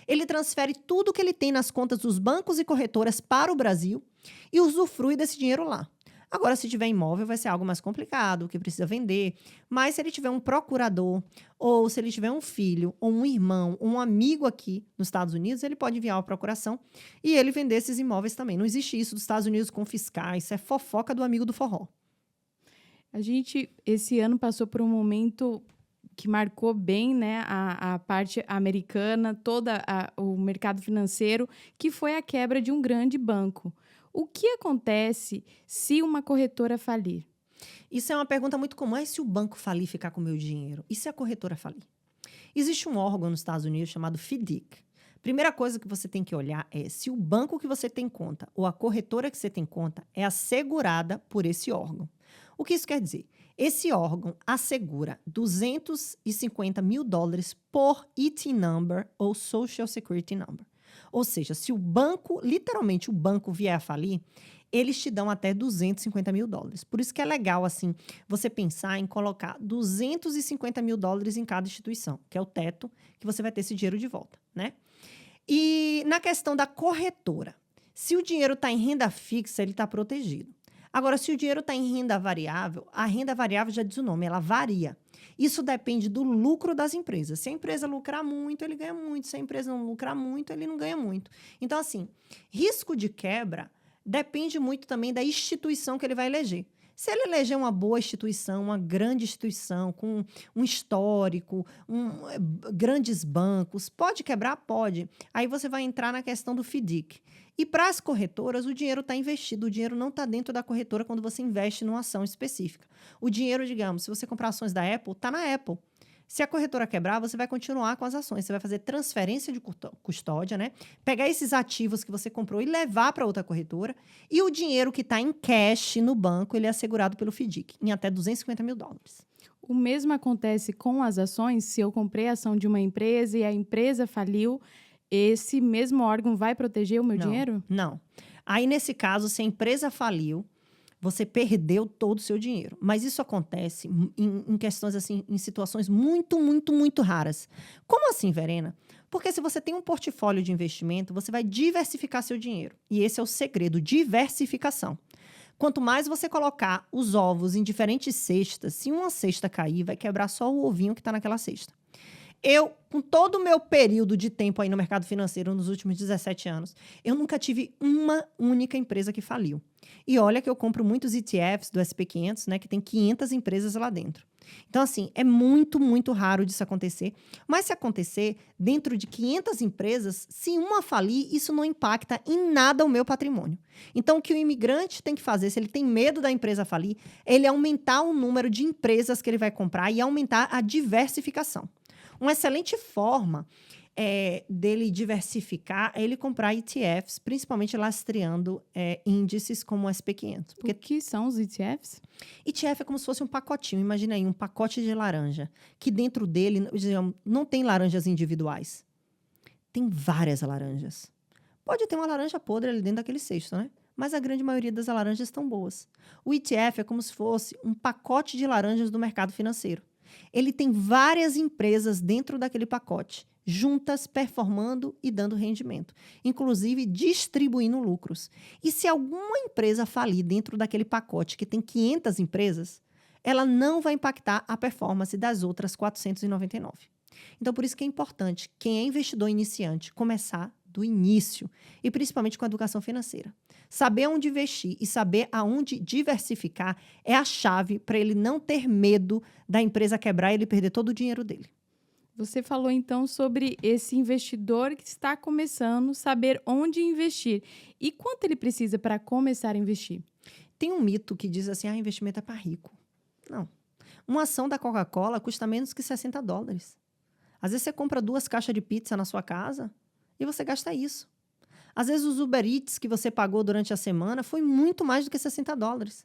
Ele transfere tudo que ele tem nas contas dos bancos e corretoras para o Brasil e usufrui desse dinheiro lá. Agora, se tiver imóvel, vai ser algo mais complicado, que precisa vender. Mas se ele tiver um procurador, ou se ele tiver um filho, ou um irmão, ou um amigo aqui nos Estados Unidos, ele pode enviar uma procuração e ele vender esses imóveis também. Não existe isso dos Estados Unidos confiscar, isso é fofoca do amigo do forró. A gente, esse ano, passou por um momento que marcou bem, né, a parte americana, o mercado financeiro, que foi a quebra de um grande banco. O que acontece se uma corretora falir? Isso é uma pergunta muito comum. E se o banco falir, ficar com o meu dinheiro? E se a corretora falir? Existe um órgão nos Estados Unidos chamado FDIC. Primeira coisa que você tem que olhar é se o banco que você tem conta ou a corretora que você tem conta é assegurada por esse órgão. O que isso quer dizer? Esse órgão assegura $250 mil por IT number ou Social Security number. Ou seja, se o banco, literalmente o banco vier a falir, eles te dão até $250 mil. Por isso que é legal, assim, você pensar em colocar $250 mil em cada instituição, que é o teto que você vai ter esse dinheiro de volta, né? E na questão da corretora, se o dinheiro está em renda fixa, ele está protegido. Agora, se o dinheiro está em renda variável, a renda variável já diz o nome, ela varia. Isso depende do lucro das empresas. Se a empresa lucrar muito, ele ganha muito. Se a empresa não lucrar muito, ele não ganha muito. Então, assim, risco de quebra depende muito também da instituição que ele vai eleger. Se ele eleger uma boa instituição, uma grande instituição, com um histórico, grandes bancos, pode quebrar? Pode. Aí você vai entrar na questão do FDIC. E para as corretoras, o dinheiro está investido, o dinheiro não está dentro da corretora quando você investe numa ação específica. O dinheiro, digamos, se você comprar ações da Apple, está na Apple. Se a corretora quebrar, você vai continuar com as ações. Você vai fazer transferência de custódia, né? Pegar esses ativos que você comprou e levar para outra corretora. E o dinheiro que está em cash no banco, ele é assegurado pelo FDIC, em até $250 mil. O mesmo acontece com as ações. Se eu comprei a ação de uma empresa e a empresa faliu, esse mesmo órgão vai proteger o meu dinheiro? Não. Aí, nesse caso, se a empresa faliu, você perdeu todo o seu dinheiro. Mas isso acontece em questões assim, em situações muito, muito, muito raras. Como assim, Verena? Porque se você tem um portfólio de investimento, você vai diversificar seu dinheiro. E esse é o segredo, diversificação. Quanto mais você colocar os ovos em diferentes cestas, se uma cesta cair, vai quebrar só o ovinho que está naquela cesta. Eu, com todo o meu período de tempo aí no mercado financeiro, nos últimos 17 anos, eu nunca tive uma única empresa que faliu. E olha que eu compro muitos ETFs do SP500, né, que tem 500 empresas lá dentro. Então, assim, é muito, muito raro disso acontecer. Mas se acontecer, dentro de 500 empresas, se uma falir, isso não impacta em nada o meu patrimônio. Então, o que o imigrante tem que fazer, se ele tem medo da empresa falir, é ele aumentar o número de empresas que ele vai comprar e aumentar a diversificação. Uma excelente forma dele diversificar é ele comprar ETFs, principalmente lastreando índices como o SP500. O que são os ETFs? ETF é como se fosse um pacotinho. Imagina aí, um pacote de laranja, que dentro dele não tem laranjas individuais. Tem várias laranjas. Pode ter uma laranja podre ali dentro daquele cesto, né? Mas a grande maioria das laranjas estão boas. O ETF é como se fosse um pacote de laranjas do mercado financeiro. Ele tem várias empresas dentro daquele pacote, juntas, performando e dando rendimento, inclusive distribuindo lucros. E se alguma empresa falir dentro daquele pacote que tem 500 empresas, ela não vai impactar a performance das outras 499. Então, por isso que é importante, quem é investidor iniciante, começar do início, e principalmente com a educação financeira. Saber onde investir e saber aonde diversificar é a chave para ele não ter medo da empresa quebrar e ele perder todo o dinheiro dele. Você falou, então, sobre esse investidor que está começando, saber onde investir. E quanto ele precisa para começar a investir? Tem um mito que diz assim, investimento é para rico. Não. Uma ação da Coca-Cola custa menos que $60. Às vezes você compra 2 caixas de pizza na sua casa e você gasta isso. Às vezes os Uber Eats que você pagou durante a semana foi muito mais do que $60.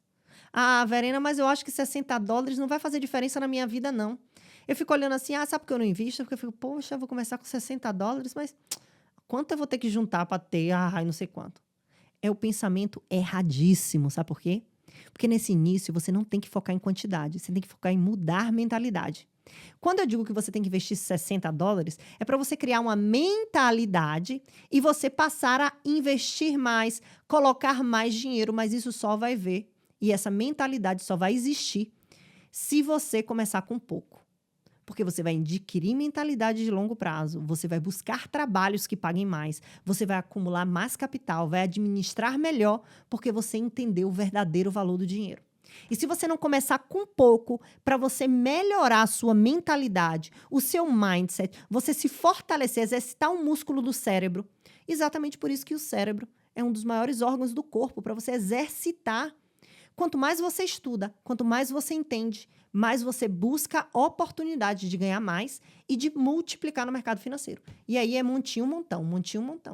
Ah, Verena, mas eu acho que $60 não vai fazer diferença na minha vida, não. Eu fico olhando assim, sabe por que eu não invisto? Porque eu fico, poxa, eu vou começar com $60, mas quanto eu vou ter que juntar para ter? Não sei quanto. É o pensamento erradíssimo, sabe por quê? Porque nesse início você não tem que focar em quantidade, você tem que focar em mudar mentalidade. Quando eu digo que você tem que investir $60, é para você criar uma mentalidade e você passar a investir mais, colocar mais dinheiro, mas isso só vai ver. E essa mentalidade só vai existir se você começar com pouco. Porque você vai adquirir mentalidade de longo prazo, você vai buscar trabalhos que paguem mais, você vai acumular mais capital, vai administrar melhor, porque você entendeu o verdadeiro valor do dinheiro. E se você não começar com pouco, para você melhorar a sua mentalidade, o seu mindset, você se fortalecer, exercitar um músculo do cérebro, exatamente por isso que o cérebro é um dos maiores órgãos do corpo, para você exercitar. Quanto mais você estuda, quanto mais você entende, mais você busca oportunidade de ganhar mais e de multiplicar no mercado financeiro. E aí é montinho, montão,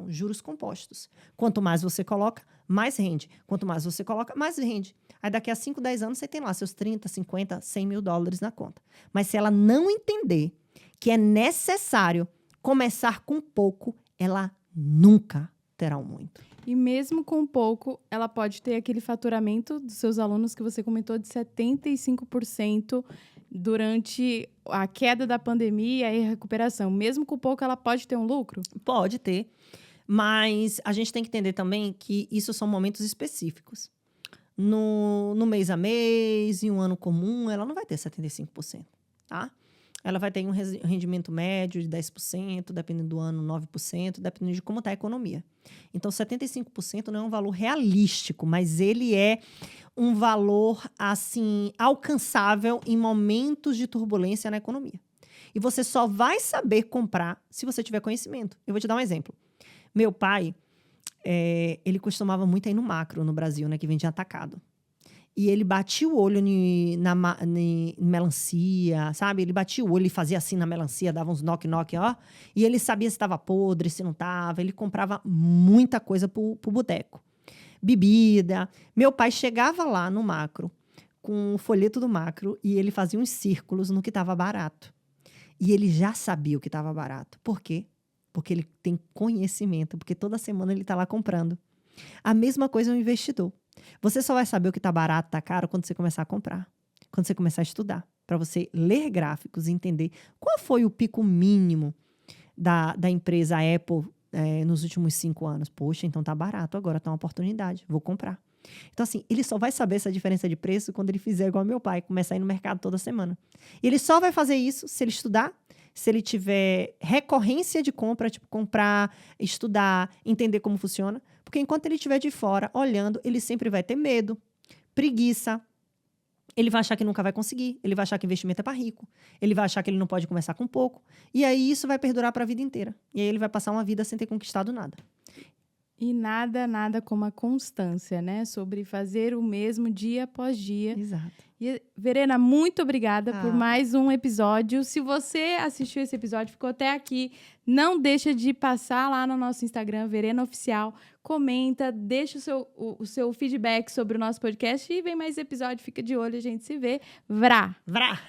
juros compostos. Quanto mais você coloca, mais rende. Quanto mais você coloca, mais rende. Aí daqui a 5, 10 anos você tem lá seus 30, 50, 100 mil dólares na conta. Mas se ela não entender que é necessário começar com pouco, ela nunca terá um muito. E mesmo com pouco, ela pode ter aquele faturamento dos seus alunos que você comentou de 75% durante a queda da pandemia e a recuperação. Mesmo com pouco, ela pode ter um lucro? Pode ter, mas a gente tem que entender também que isso são momentos específicos. No mês a mês, em um ano comum, ela não vai ter 75%, tá? Ela vai ter um rendimento médio de 10%, dependendo do ano, 9%, dependendo de como está a economia. Então, 75% não é um valor realístico, mas ele é um valor, assim, alcançável em momentos de turbulência na economia. E você só vai saber comprar se você tiver conhecimento. Eu vou te dar um exemplo. Meu pai, ele costumava muito ir no Macro, no Brasil, né, que vendia atacado. E ele batia o olho na melancia, sabe? Ele batia o olho e fazia assim na melancia, dava uns knock-knock, ó. E ele sabia se estava podre, se não estava. Ele comprava muita coisa pro boteco. Bebida. Meu pai chegava lá no Macro, com o folheto do Macro, e ele fazia uns círculos no que estava barato. E ele já sabia o que estava barato. Por quê? Porque ele tem conhecimento, porque toda semana ele está lá comprando. A mesma coisa é um investidor. Você só vai saber o que está barato, está caro, quando você começar a comprar. Quando você começar a estudar. Para você ler gráficos e entender qual foi o pico mínimo da empresa Apple nos últimos 5 anos. Poxa, então está barato, agora está uma oportunidade, vou comprar. Então, assim, ele só vai saber essa diferença de preço quando ele fizer igual meu pai, começar a ir no mercado toda semana. E ele só vai fazer isso se ele estudar, se ele tiver recorrência de compra, tipo, comprar, estudar, entender como funciona. Porque enquanto ele estiver de fora, olhando, ele sempre vai ter medo, preguiça. Ele vai achar que nunca vai conseguir. Ele vai achar que investimento é para rico. Ele vai achar que ele não pode começar com pouco. E aí isso vai perdurar para a vida inteira. E aí ele vai passar uma vida sem ter conquistado nada. E nada como a constância, né? Sobre fazer o mesmo dia após dia. Exato. E, Verena, muito obrigada por mais um episódio. Se você assistiu esse episódio, ficou até aqui, não deixa de passar lá no nosso Instagram, Verena Oficial, comenta, deixa o seu feedback sobre o nosso podcast e vem mais episódio, fica de olho, a gente se vê. Vrá! Vrá!